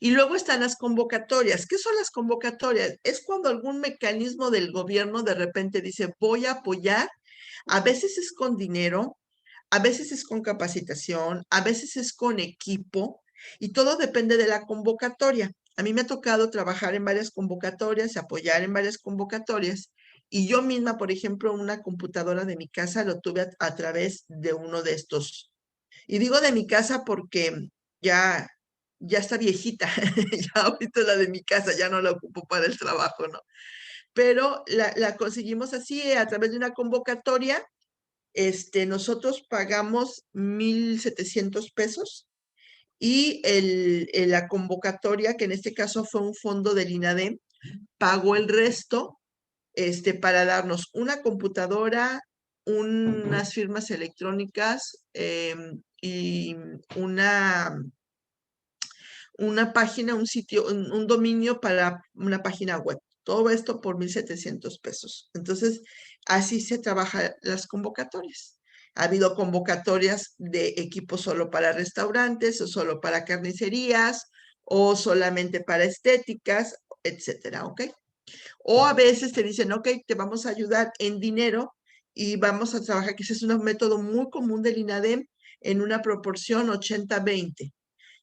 Speaker 2: Y luego están las convocatorias. ¿Qué son las convocatorias? Es cuando algún mecanismo del gobierno de repente dice, voy a apoyar. A veces es con dinero, a veces es con capacitación, a veces es con equipo y todo depende de la convocatoria. A mí me ha tocado trabajar en varias convocatorias, apoyar en varias convocatorias y yo misma, por ejemplo, una computadora de mi casa lo tuve a través de uno de estos. Y digo de mi casa porque ya, ya está viejita, ya ahorita la de mi casa, ya no la ocupo para el trabajo, ¿no? Pero la conseguimos así a través de una convocatoria. Nosotros pagamos 1,700 pesos y la convocatoria, que en este caso fue un fondo del INADEM, pagó el resto para darnos una computadora, unas firmas electrónicas y una página, un sitio, un dominio para una página web. Todo esto por 1,700 pesos. Entonces, así se trabajan las convocatorias. Ha habido convocatorias de equipos solo para restaurantes o solo para carnicerías o solamente para estéticas, etcétera, ¿ok? O a veces te dicen, ok, te vamos a ayudar en dinero y vamos a trabajar, que ese es un método muy común del INADEM, en una proporción 80-20.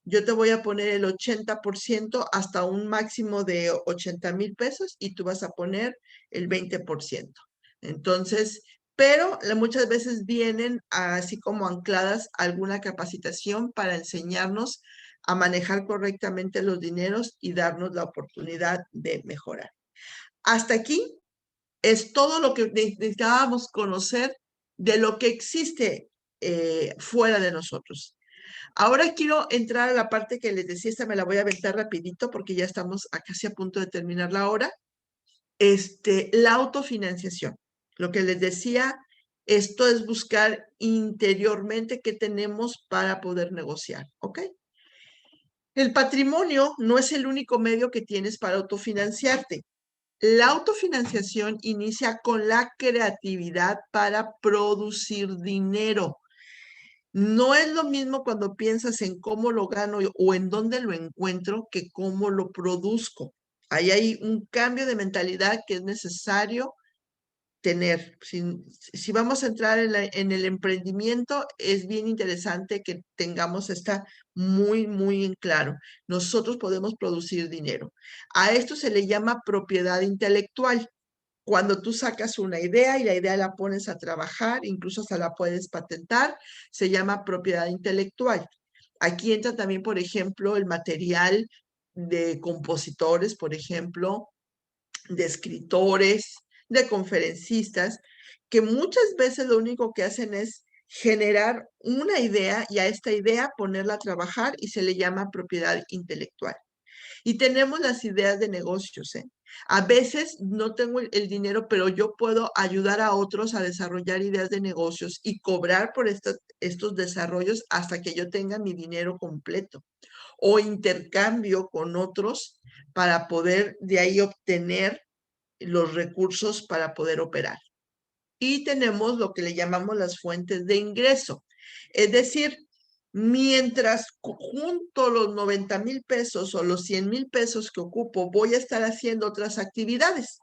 Speaker 2: Yo te voy a poner el 80% hasta un máximo de 80,000 pesos y tú vas a poner el 20%. Entonces, pero muchas veces vienen así como ancladas alguna capacitación para enseñarnos a manejar correctamente los dineros y darnos la oportunidad de mejorar. Hasta aquí es todo lo que necesitábamos conocer de lo que existe fuera de nosotros. Ahora quiero entrar a la parte que les decía, esta me la voy a aventar rapidito porque ya estamos casi a punto de terminar la hora. La autofinanciación. Lo que les decía, esto es buscar interiormente qué tenemos para poder negociar, ¿ok? El patrimonio no es el único medio que tienes para autofinanciarte. La autofinanciación inicia con la creatividad para producir dinero. No es lo mismo cuando piensas en cómo lo gano o en dónde lo encuentro que cómo lo produzco. Ahí hay un cambio de mentalidad que es necesario tener. Si vamos a entrar en el emprendimiento, es bien interesante que tengamos esta muy en claro. Nosotros podemos producir dinero. A esto se le llama propiedad intelectual. Cuando tú sacas una idea y la idea la pones a trabajar, incluso hasta la puedes patentar, se llama propiedad intelectual. Aquí entra también, por ejemplo, el material de compositores, por ejemplo, de escritores, de conferencistas, que muchas veces lo único que hacen es generar una idea y a esta idea ponerla a trabajar y se le llama propiedad intelectual. Y tenemos las ideas de negocios, ¿eh? A veces no tengo el dinero, pero yo puedo ayudar a otros a desarrollar ideas de negocios y cobrar por estos desarrollos hasta que yo tenga mi dinero completo. O intercambio con otros para poder de ahí obtener los recursos para poder operar. Y tenemos lo que le llamamos las fuentes de ingreso. Es decir, mientras junto los 90,000 pesos o los 100,000 pesos que ocupo, voy a estar haciendo otras actividades.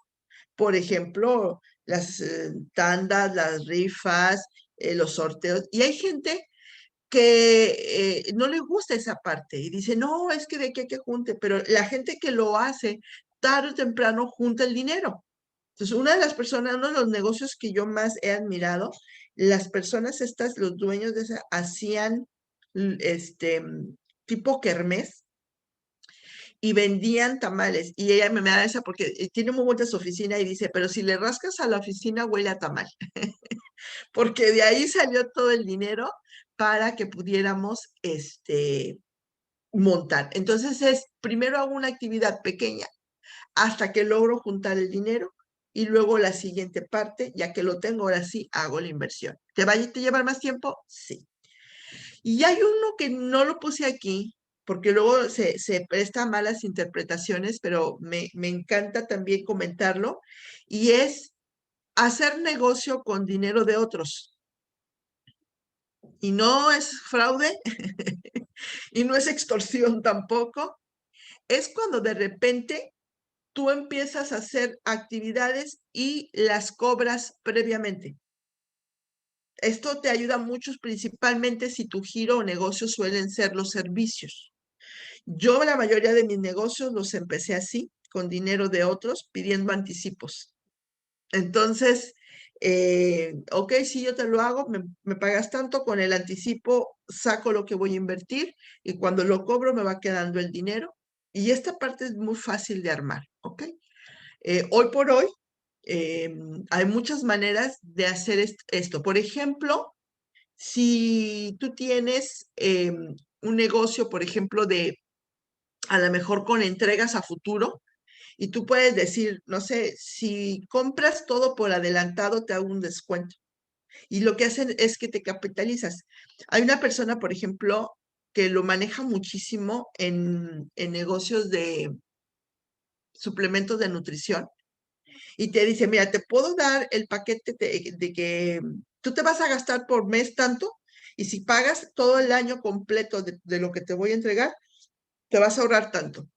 Speaker 2: Por ejemplo, las tandas, las rifas, los sorteos. Y hay gente que no le gusta esa parte y dice, no, es que de qué que junte, pero la gente que lo hace, tarde o temprano, junta el dinero. Entonces, una de las personas, uno de los negocios que yo más he admirado, las personas estas, los dueños de esa, hacían tipo kermés y vendían tamales. Y ella me da esa porque tiene muy buena su oficina y dice, pero si le rascas a la oficina huele a tamal, porque de ahí salió todo el dinero para que pudiéramos montar. Entonces primero hago una actividad pequeña hasta que logro juntar el dinero y luego la siguiente parte, ya que lo tengo, ahora sí hago la inversión. ¿Te va a llevar más tiempo? Sí. Y hay uno que no lo puse aquí, porque luego se presta a malas interpretaciones, pero me encanta también comentarlo, y es hacer negocio con dinero de otros. Y no es fraude, y no es extorsión tampoco. Es cuando de repente tú empiezas a hacer actividades y las cobras previamente. Esto te ayuda mucho, principalmente si tu giro o negocio suelen ser los servicios. Yo la mayoría de mis negocios los empecé así, con dinero de otros, pidiendo anticipos. Entonces, ok, si yo te lo hago, me pagas tanto, con el anticipo saco lo que voy a invertir y cuando lo cobro me va quedando el dinero. Y esta parte es muy fácil de armar, ¿ok? Hoy por hoy hay muchas maneras de hacer esto. Por ejemplo, si tú tienes un negocio, por ejemplo, a lo mejor con entregas a futuro, y tú puedes decir, no sé, si compras todo por adelantado, te hago un descuento. Y lo que hacen es que te capitalizas. Hay una persona, por ejemplo, que lo maneja muchísimo en negocios de suplementos de nutrición y te dice, mira, te puedo dar el paquete de que tú te vas a gastar por mes tanto y si pagas todo el año completo de lo que te voy a entregar, te vas a ahorrar tanto.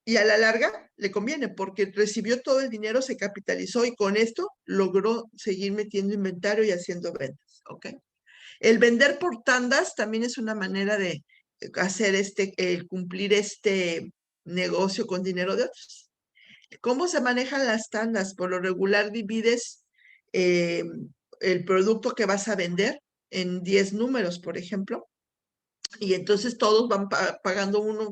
Speaker 2: Y a la larga le conviene porque recibió todo el dinero, se capitalizó y con esto logró seguir metiendo inventario y haciendo ventas, ¿ok? El vender por tandas también es una manera de hacer cumplir este negocio con dinero de otros. ¿Cómo se manejan las tandas? Por lo regular divides eh, el producto que vas a vender en 10 números, por ejemplo, y entonces todos van pagando uno,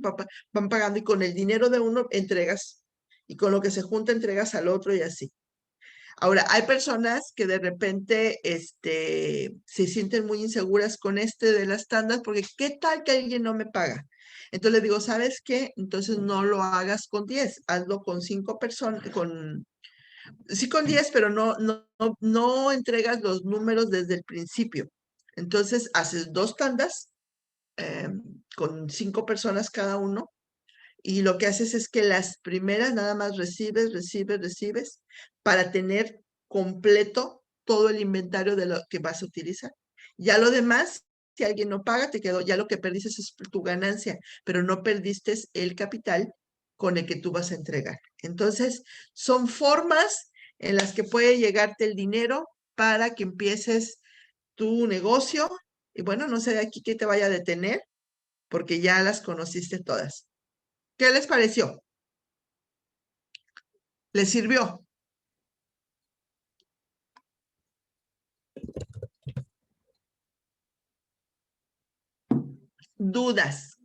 Speaker 2: van pagando y con el dinero de uno entregas y con lo que se junta entregas al otro y así. Ahora, hay personas que de repente se sienten muy inseguras con de las tandas porque ¿qué tal que alguien no me paga? Entonces le digo, ¿sabes qué? Entonces no lo hagas con 10, hazlo con 5 personas, sí con 10, pero no entregas los números desde el principio. Entonces haces 2 tandas con 5 personas cada uno y lo que haces es que las primeras nada más recibes para tener completo todo el inventario de lo que vas a utilizar. Ya lo demás, si alguien no paga, te quedó, ya lo que perdiste es tu ganancia, pero no perdiste el capital con el que tú vas a entregar. Entonces, son formas en las que puede llegarte el dinero para que empieces tu negocio. Y bueno, no sé de aquí qué te vaya a detener, porque ya las conociste todas. ¿Qué les pareció? ¿Les sirvió? Dudas.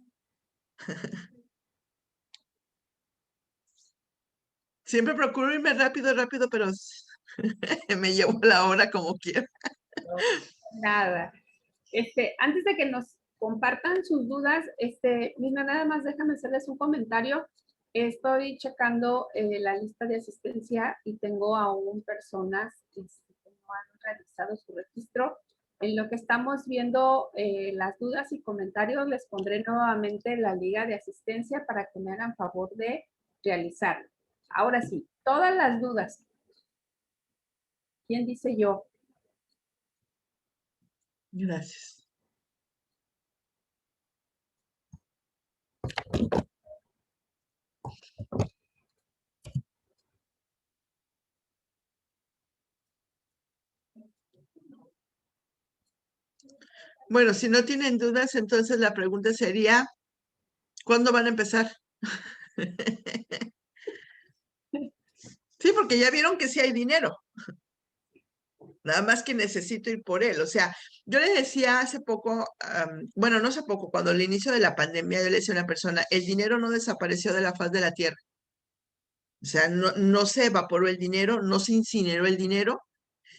Speaker 2: Siempre procuro irme rápido, rápido, pero me llevo la hora como quiera.
Speaker 1: Nada. Antes de que nos compartan sus dudas, Lina, nada más déjame hacerles un comentario. Estoy checando la lista de asistencia y tengo aún personas que no han realizado su registro. En lo que estamos viendo las dudas y comentarios, les pondré nuevamente la liga de asistencia para que me hagan favor de realizarlo. Ahora sí, todas las dudas. ¿Quién dice yo?
Speaker 2: Gracias. Bueno, si no tienen dudas, entonces la pregunta sería, ¿cuándo van a empezar? Sí, porque ya vieron que sí hay dinero. Nada más que necesito ir por él. O sea, yo le decía hace poco, bueno, no hace poco, cuando al inicio de la pandemia, yo le decía a una persona, el dinero no desapareció de la faz de la tierra. O sea, no se evaporó el dinero, no se incineró el dinero,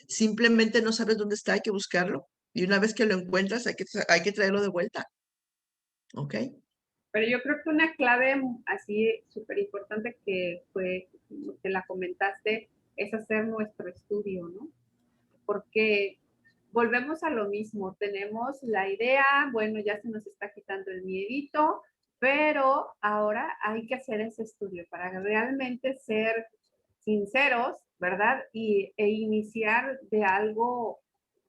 Speaker 2: simplemente no sabes dónde está, hay que buscarlo. Y una vez que lo encuentras, hay que traerlo de vuelta. ¿Ok?
Speaker 1: Pero yo creo que una clave así súper importante que fue, que la comentaste, es hacer nuestro estudio, ¿no? Porque volvemos a lo mismo, tenemos la idea, bueno, ya se nos está quitando el miedito, pero ahora hay que hacer ese estudio para realmente ser sinceros, ¿verdad? E iniciar de algo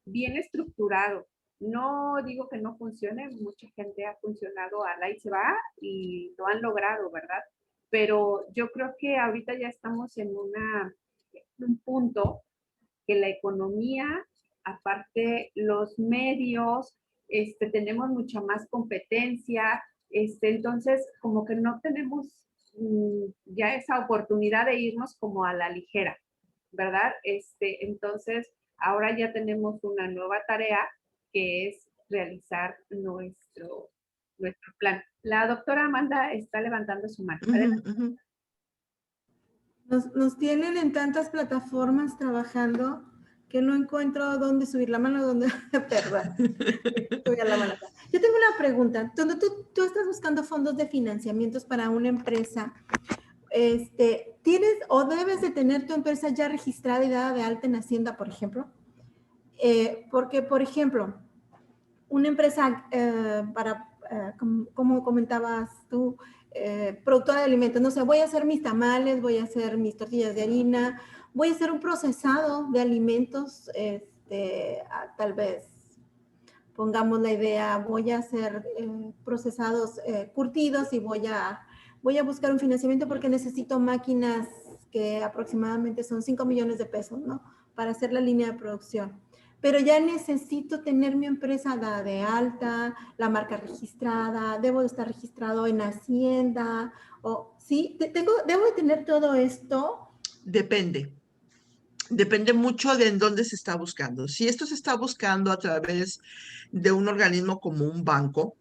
Speaker 1: bien estructurado. No digo que no funcione, mucha gente ha funcionado a la y se va y lo han logrado, ¿verdad? Pero yo creo que ahorita ya estamos en un punto que la economía, aparte los medios, tenemos mucha más competencia, entonces como que no tenemos ya esa oportunidad de irnos como a la ligera, ¿verdad? Entonces ahora ya tenemos una nueva tarea que es realizar nuestro plan. La doctora Amanda está levantando su mano.
Speaker 3: Nos tienen en tantas plataformas trabajando que no encuentro dónde subir la mano, dónde... Perdón. La mano. Yo tengo una pregunta. Cuando tú estás buscando fondos de financiamientos para una empresa, ¿tienes o debes de tener tu empresa ya registrada y dada de alta en Hacienda, por ejemplo? Porque, por ejemplo, una empresa como comentabas tú, productora de alimentos, no sé, voy a hacer mis tamales, voy a hacer mis tortillas de harina, voy a hacer un procesado de alimentos, tal vez pongamos la idea, voy a hacer procesados curtidos y voy a buscar un financiamiento porque necesito máquinas que aproximadamente son 5 millones de pesos, ¿no? Para hacer la línea de producción. Pero ya necesito tener mi empresa dada de alta, la marca registrada, debo de estar registrado en Hacienda, o sí, debo de tener todo esto.
Speaker 2: Depende. Depende mucho de en dónde se está buscando. Si esto se está buscando a través de un organismo como un banco,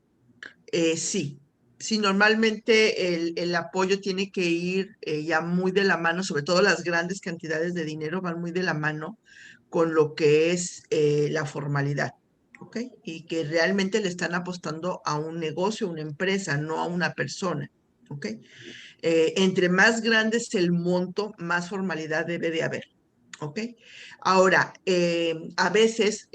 Speaker 2: sí. Sí, normalmente el apoyo tiene que ir ya muy de la mano, sobre todo las grandes cantidades de dinero van muy de la mano con lo que es la formalidad, ¿ok? Y que realmente le están apostando a un negocio, a una empresa, no a una persona, ¿ok? Entre más grande es el monto, más formalidad debe de haber, ¿ok? Ahora, a veces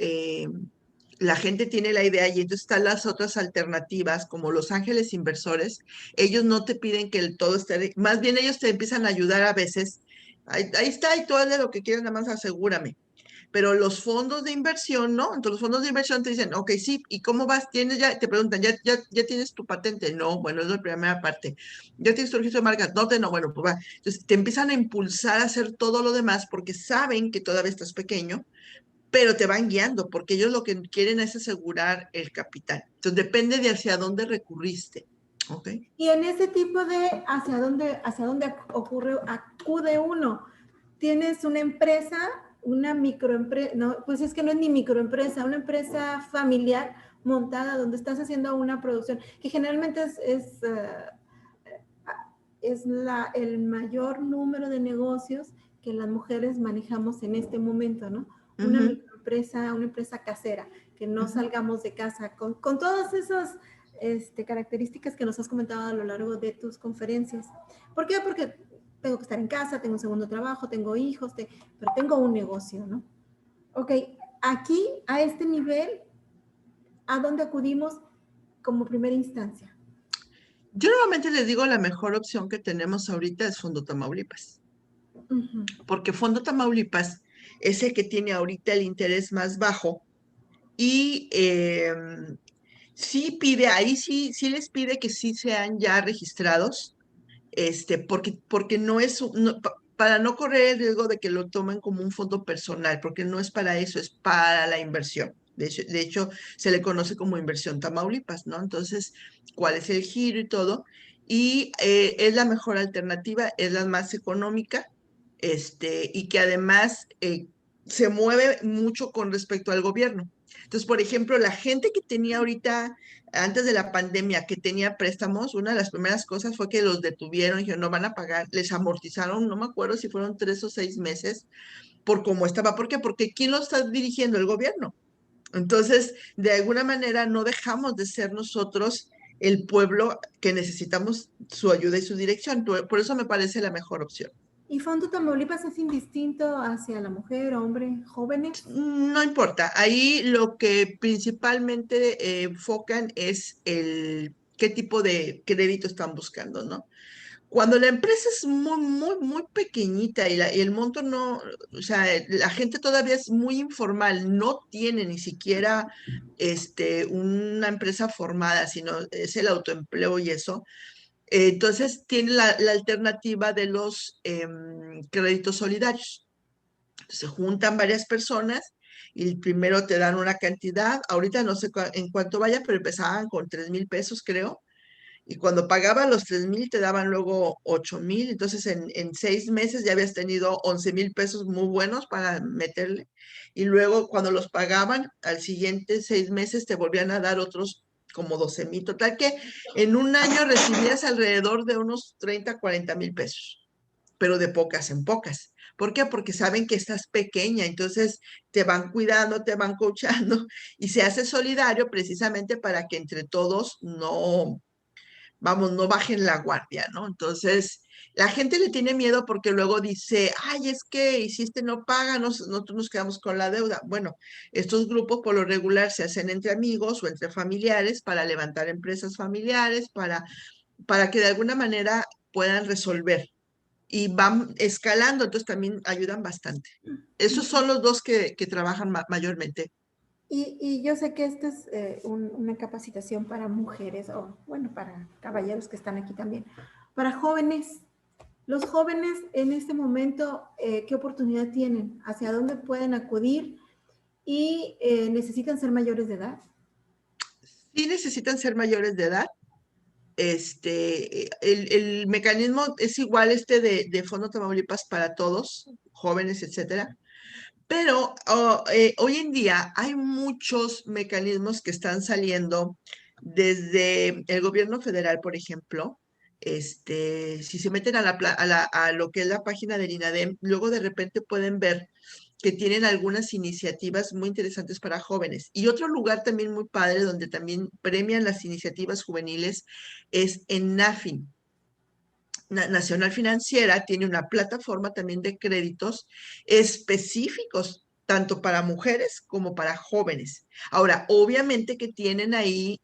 Speaker 2: la gente tiene la idea y entonces están las otras alternativas como Los Ángeles Inversores. Ellos no te piden que el todo esté, más bien ellos te empiezan a ayudar a veces. Ahí está y todo es de lo que quieres, nada más asegúrame. pero los fondos de inversión, ¿no? Entonces los fondos de inversión te dicen, ok, sí, ¿y cómo vas? ¿Tienes ya? Te preguntan, ¿ya tienes tu patente? No, bueno, es la primera parte. ¿Ya tienes tu registro de marcas? No, bueno, pues va. Entonces te empiezan a impulsar a hacer todo lo demás porque saben que todavía estás pequeño, pero te van guiando porque ellos lo que quieren es asegurar el capital. Entonces depende de hacia dónde recurriste, ¿ok?
Speaker 3: Y en ese tipo de hacia dónde acude uno, tienes una empresa, una microempresa, no, pues es que no es ni microempresa, una empresa familiar montada donde estás haciendo una producción, que generalmente el mayor número de negocios que las mujeres manejamos en este momento, ¿no? Una microempresa, una empresa casera, que no salgamos de casa con todas esas características que nos has comentado a lo largo de tus conferencias. ¿Por qué? Porque tengo que estar en casa, tengo un segundo trabajo, tengo hijos, pero tengo un negocio, ¿no? Ok, aquí, a este nivel, ¿a dónde acudimos como primera instancia?
Speaker 2: Yo normalmente les digo la mejor opción que tenemos ahorita es Fondo Tamaulipas, porque Fondo Tamaulipas es el que tiene ahorita el interés más bajo y sí pide, ahí sí les pide que sí sean ya registrados, porque no es, para no correr el riesgo de que lo tomen como un fondo personal, porque no es para eso, es para la inversión. De hecho, se le conoce como inversión Tamaulipas, ¿no? Entonces, ¿cuál es el giro y todo? Y es la mejor alternativa, es la más económica, y que además se mueve mucho con respecto al gobierno. Entonces, por ejemplo, la gente que tenía ahorita antes de la pandemia que tenía préstamos, una de las primeras cosas fue que los detuvieron y que no van a pagar, les amortizaron, no me acuerdo si fueron 3 o 6 meses por cómo estaba. ¿Por qué? Porque ¿quién lo está dirigiendo? El gobierno. Entonces, de alguna manera no dejamos de ser nosotros el pueblo que necesitamos su ayuda y su dirección. Por eso me parece la mejor opción.
Speaker 3: ¿Y Fondo Tamaulipas es indistinto hacia la mujer, hombre, jóvenes?
Speaker 2: No importa, ahí lo que principalmente enfocan es qué tipo de crédito están buscando, ¿no? Cuando la empresa es muy, muy, muy pequeñita y el monto no, o sea, la gente todavía es muy informal, no tiene ni siquiera una empresa formada, sino es el autoempleo y eso. Entonces tiene la alternativa de los créditos solidarios. Se juntan varias personas y primero te dan una cantidad, ahorita no sé en cuánto vaya, pero empezaban con 3,000 pesos, creo, y cuando pagaban los 3,000 te daban luego 8,000, entonces en 6 meses ya habías tenido 11,000 pesos muy buenos para meterle, y luego cuando los pagaban, al siguiente 6 meses te volvían a dar otros como 12,000, total que en un año recibías alrededor de unos 30, 40,000 pesos, pero de pocas en pocas. ¿Por qué? Porque saben que estás pequeña, entonces te van cuidando, te van coachando y se hace solidario precisamente para que entre todos no bajen la guardia, ¿no? Entonces, la gente le tiene miedo porque luego dice, ay, es que y si no paga, nosotros nos quedamos con la deuda. Bueno, estos grupos por lo regular se hacen entre amigos o entre familiares para levantar empresas familiares, para que de alguna manera puedan resolver y van escalando, entonces también ayudan bastante. Esos son los dos que trabajan mayormente.
Speaker 3: Y yo sé que esta es una capacitación para mujeres o, bueno, para caballeros que están aquí también. Para jóvenes, los jóvenes en este momento, ¿qué oportunidad tienen? ¿Hacia dónde pueden acudir? ¿Y necesitan ser mayores de edad?
Speaker 2: Sí necesitan ser mayores de edad. El mecanismo es igual de Fondo Tamaulipas para todos, jóvenes, etcétera. Pero hoy en día hay muchos mecanismos que están saliendo desde el gobierno federal, por ejemplo. Si se meten a lo que es la página del INADEM, luego de repente pueden ver que tienen algunas iniciativas muy interesantes para jóvenes. Y otro lugar también muy padre donde también premian las iniciativas juveniles es en NAFIN. Nacional Financiera tiene una plataforma también de créditos específicos, tanto para mujeres como para jóvenes. Ahora, obviamente que tienen ahí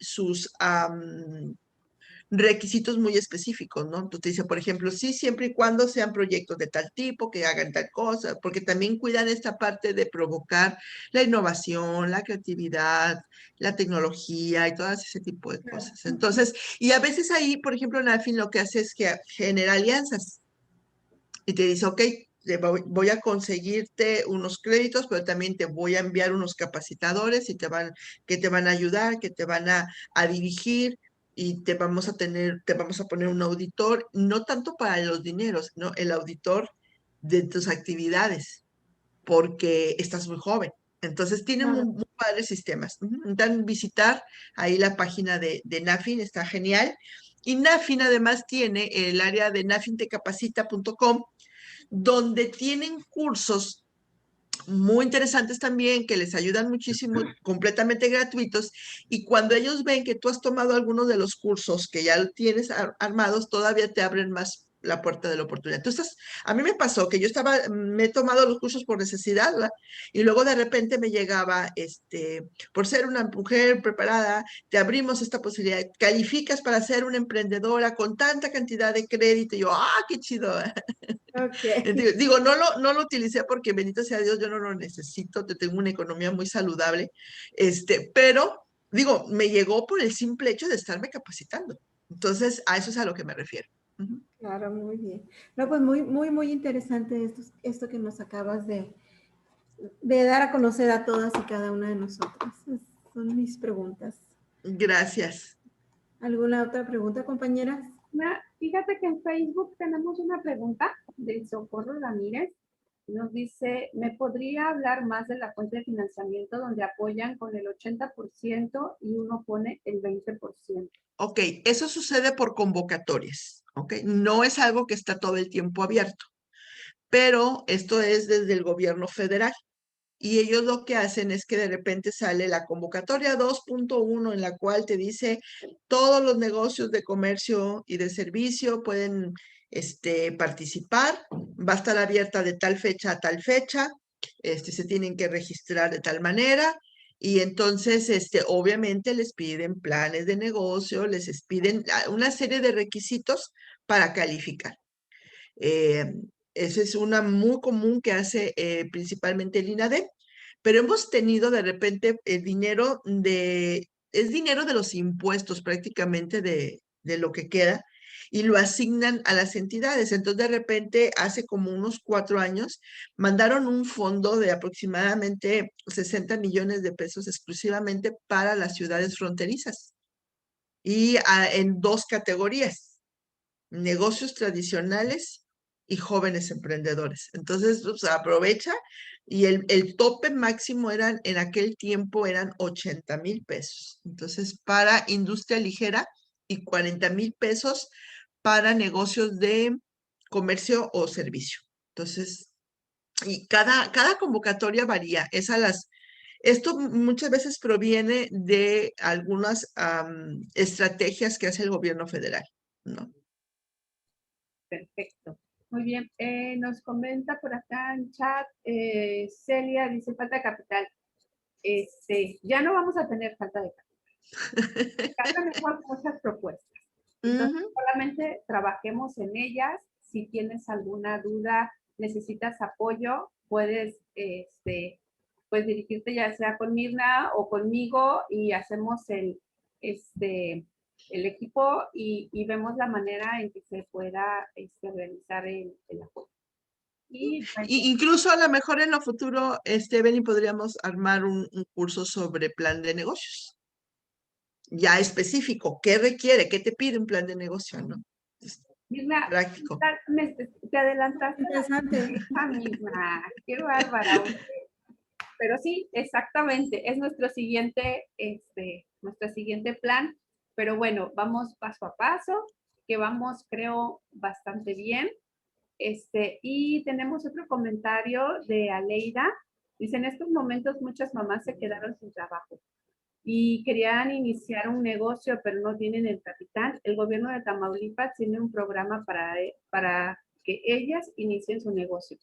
Speaker 2: requisitos muy específicos, ¿no? Entonces te dice, por ejemplo, sí, siempre y cuando sean proyectos de tal tipo, que hagan tal cosa, porque también cuidan esta parte de provocar la innovación, la creatividad, la tecnología y todas ese tipo de
Speaker 3: Claro.
Speaker 2: cosas. Entonces, y a veces ahí, por ejemplo, Nafin lo que hace es que genera alianzas y te dice, ok, voy a conseguirte unos créditos, pero también te voy a enviar unos capacitadores y que te van a ayudar, que te van a dirigir y te vamos a poner un auditor, no tanto para los dineros, ¿no? El auditor de tus actividades, porque estás muy joven. Entonces tienen
Speaker 3: Claro.
Speaker 2: muy padres sistemas. Intentan visitar ahí la página de Nafin, está genial. Y Nafin además tiene el área de nafintecapacita.com, donde tienen cursos muy interesantes también que les ayudan muchísimo, completamente gratuitos. Y cuando ellos ven que tú has tomado algunos de los cursos que ya tienes armados, todavía te abren más la puerta de la oportunidad. Entonces, a mí me pasó que me he tomado los cursos por necesidad, ¿verdad? Y luego de repente me llegaba, por ser una mujer preparada, te abrimos esta posibilidad, calificas para ser una emprendedora con tanta cantidad de crédito. Y yo, qué chido.
Speaker 3: Ok.
Speaker 2: Digo, no lo utilicé porque bendito sea Dios, yo no lo necesito, tengo una economía muy saludable, pero digo, me llegó por el simple hecho de estarme capacitando. Entonces, a eso es a lo que me refiero. Ujú.
Speaker 3: Claro, muy bien. No, pues muy interesante esto que nos acabas de dar a conocer a todas y cada una de nosotras. Son mis preguntas.
Speaker 2: Gracias.
Speaker 3: ¿Alguna otra pregunta, compañeras?
Speaker 1: Fíjate que en Facebook tenemos una pregunta de Socorro Ramírez. Nos dice, ¿me podría hablar más de la fuente de financiamiento donde apoyan con el 80% y uno pone el 20%?
Speaker 2: Ok, eso sucede por convocatorias, ok. No es algo que está todo el tiempo abierto, pero esto es desde el gobierno federal. Y ellos lo que hacen es que de repente sale la convocatoria 2.1 en la cual te dice todos los negocios de comercio y de servicio pueden participar, va a estar abierta de tal fecha a tal fecha, se tienen que registrar de tal manera y entonces obviamente les piden planes de negocio, piden una serie de requisitos para calificar. Eh, Esa es una muy común que hace principalmente el INADEM, pero hemos tenido de repente es dinero de los impuestos prácticamente de lo que queda y lo asignan a las entidades. Entonces de repente hace como unos 4 años mandaron un fondo de aproximadamente 60 millones de pesos exclusivamente para las ciudades fronterizas y en dos categorías: negocios tradicionales y jóvenes emprendedores. Entonces, pues, aprovecha y el tope máximo en aquel tiempo eran 80,000 pesos. Entonces, para industria ligera y 40,000 pesos para negocios de comercio o servicio. Entonces, y cada convocatoria varía. Esto muchas veces proviene de algunas estrategias que hace el gobierno federal, ¿no?
Speaker 1: Perfecto. Muy bien. Nos comenta por acá en chat, Celia dice falta de capital. Ya no vamos a tener falta de capital. Cada mejor muchas propuestas. Entonces,
Speaker 2: Ujú.
Speaker 1: solamente trabajemos en ellas. Si tienes alguna duda, necesitas apoyo, puedes pues dirigirte ya sea con Mirna o conmigo y hacemos el equipo y vemos la manera en que se pueda realizar el apoyo. Y bueno,
Speaker 2: Incluso a lo mejor en lo futuro, Beni, podríamos armar un curso sobre plan de negocios, ya específico. ¿Qué requiere? ¿Qué te pide un plan de negocio, no? Es
Speaker 1: Mirna,
Speaker 2: práctico.
Speaker 1: te adelantaste a
Speaker 3: Interesante.
Speaker 1: la Mirna. Qué bárbara. Pero sí, exactamente, es nuestro siguiente plan. Pero bueno, vamos paso a paso, que vamos, creo, bastante bien. Y tenemos otro comentario de Aleida. Dice, en estos momentos muchas mamás se quedaron sin trabajo y querían iniciar un negocio, pero no tienen el capital. El gobierno de Tamaulipas tiene un programa para que ellas inicien su negocio.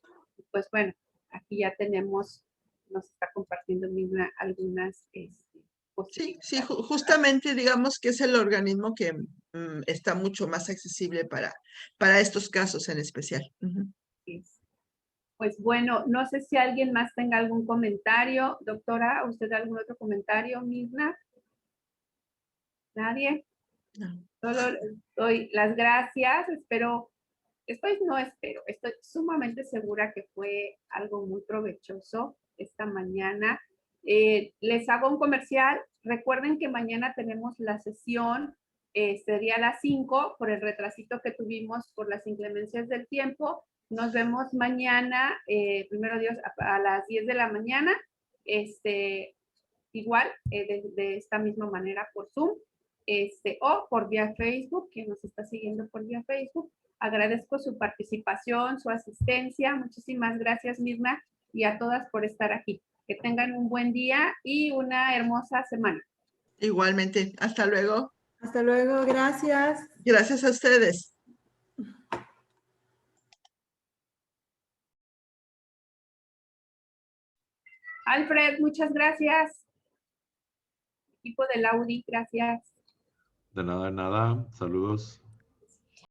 Speaker 1: Pues bueno, aquí ya tenemos, nos está compartiendo Mirna algunas posibilidad.
Speaker 2: Sí, justamente digamos que es el organismo que está mucho más accesible para estos casos en especial. Ujú.
Speaker 1: Pues bueno, no sé si alguien más tenga algún comentario. Doctora, ¿usted algún otro comentario, Mirna? ¿Nadie?
Speaker 2: No.
Speaker 1: Solo les doy las gracias. Estoy sumamente segura que fue algo muy provechoso esta mañana. Les hago un comercial. Recuerden que mañana tenemos la sesión, sería a las 5 por el retrasito que tuvimos por las inclemencias del tiempo. Nos vemos mañana, primero Dios, a las 10 de la mañana. Igual, de esta misma manera por Zoom, o por vía Facebook, quien nos está siguiendo por vía Facebook. Agradezco su participación, su asistencia. Muchísimas gracias, Mirna, y a todas por estar aquí. Que tengan un buen día y una hermosa semana.
Speaker 2: Igualmente, hasta luego.
Speaker 3: Hasta luego, gracias.
Speaker 2: Gracias a ustedes.
Speaker 1: Alfred, muchas gracias. Equipo del Audi, gracias.
Speaker 4: De nada, de nada. Saludos.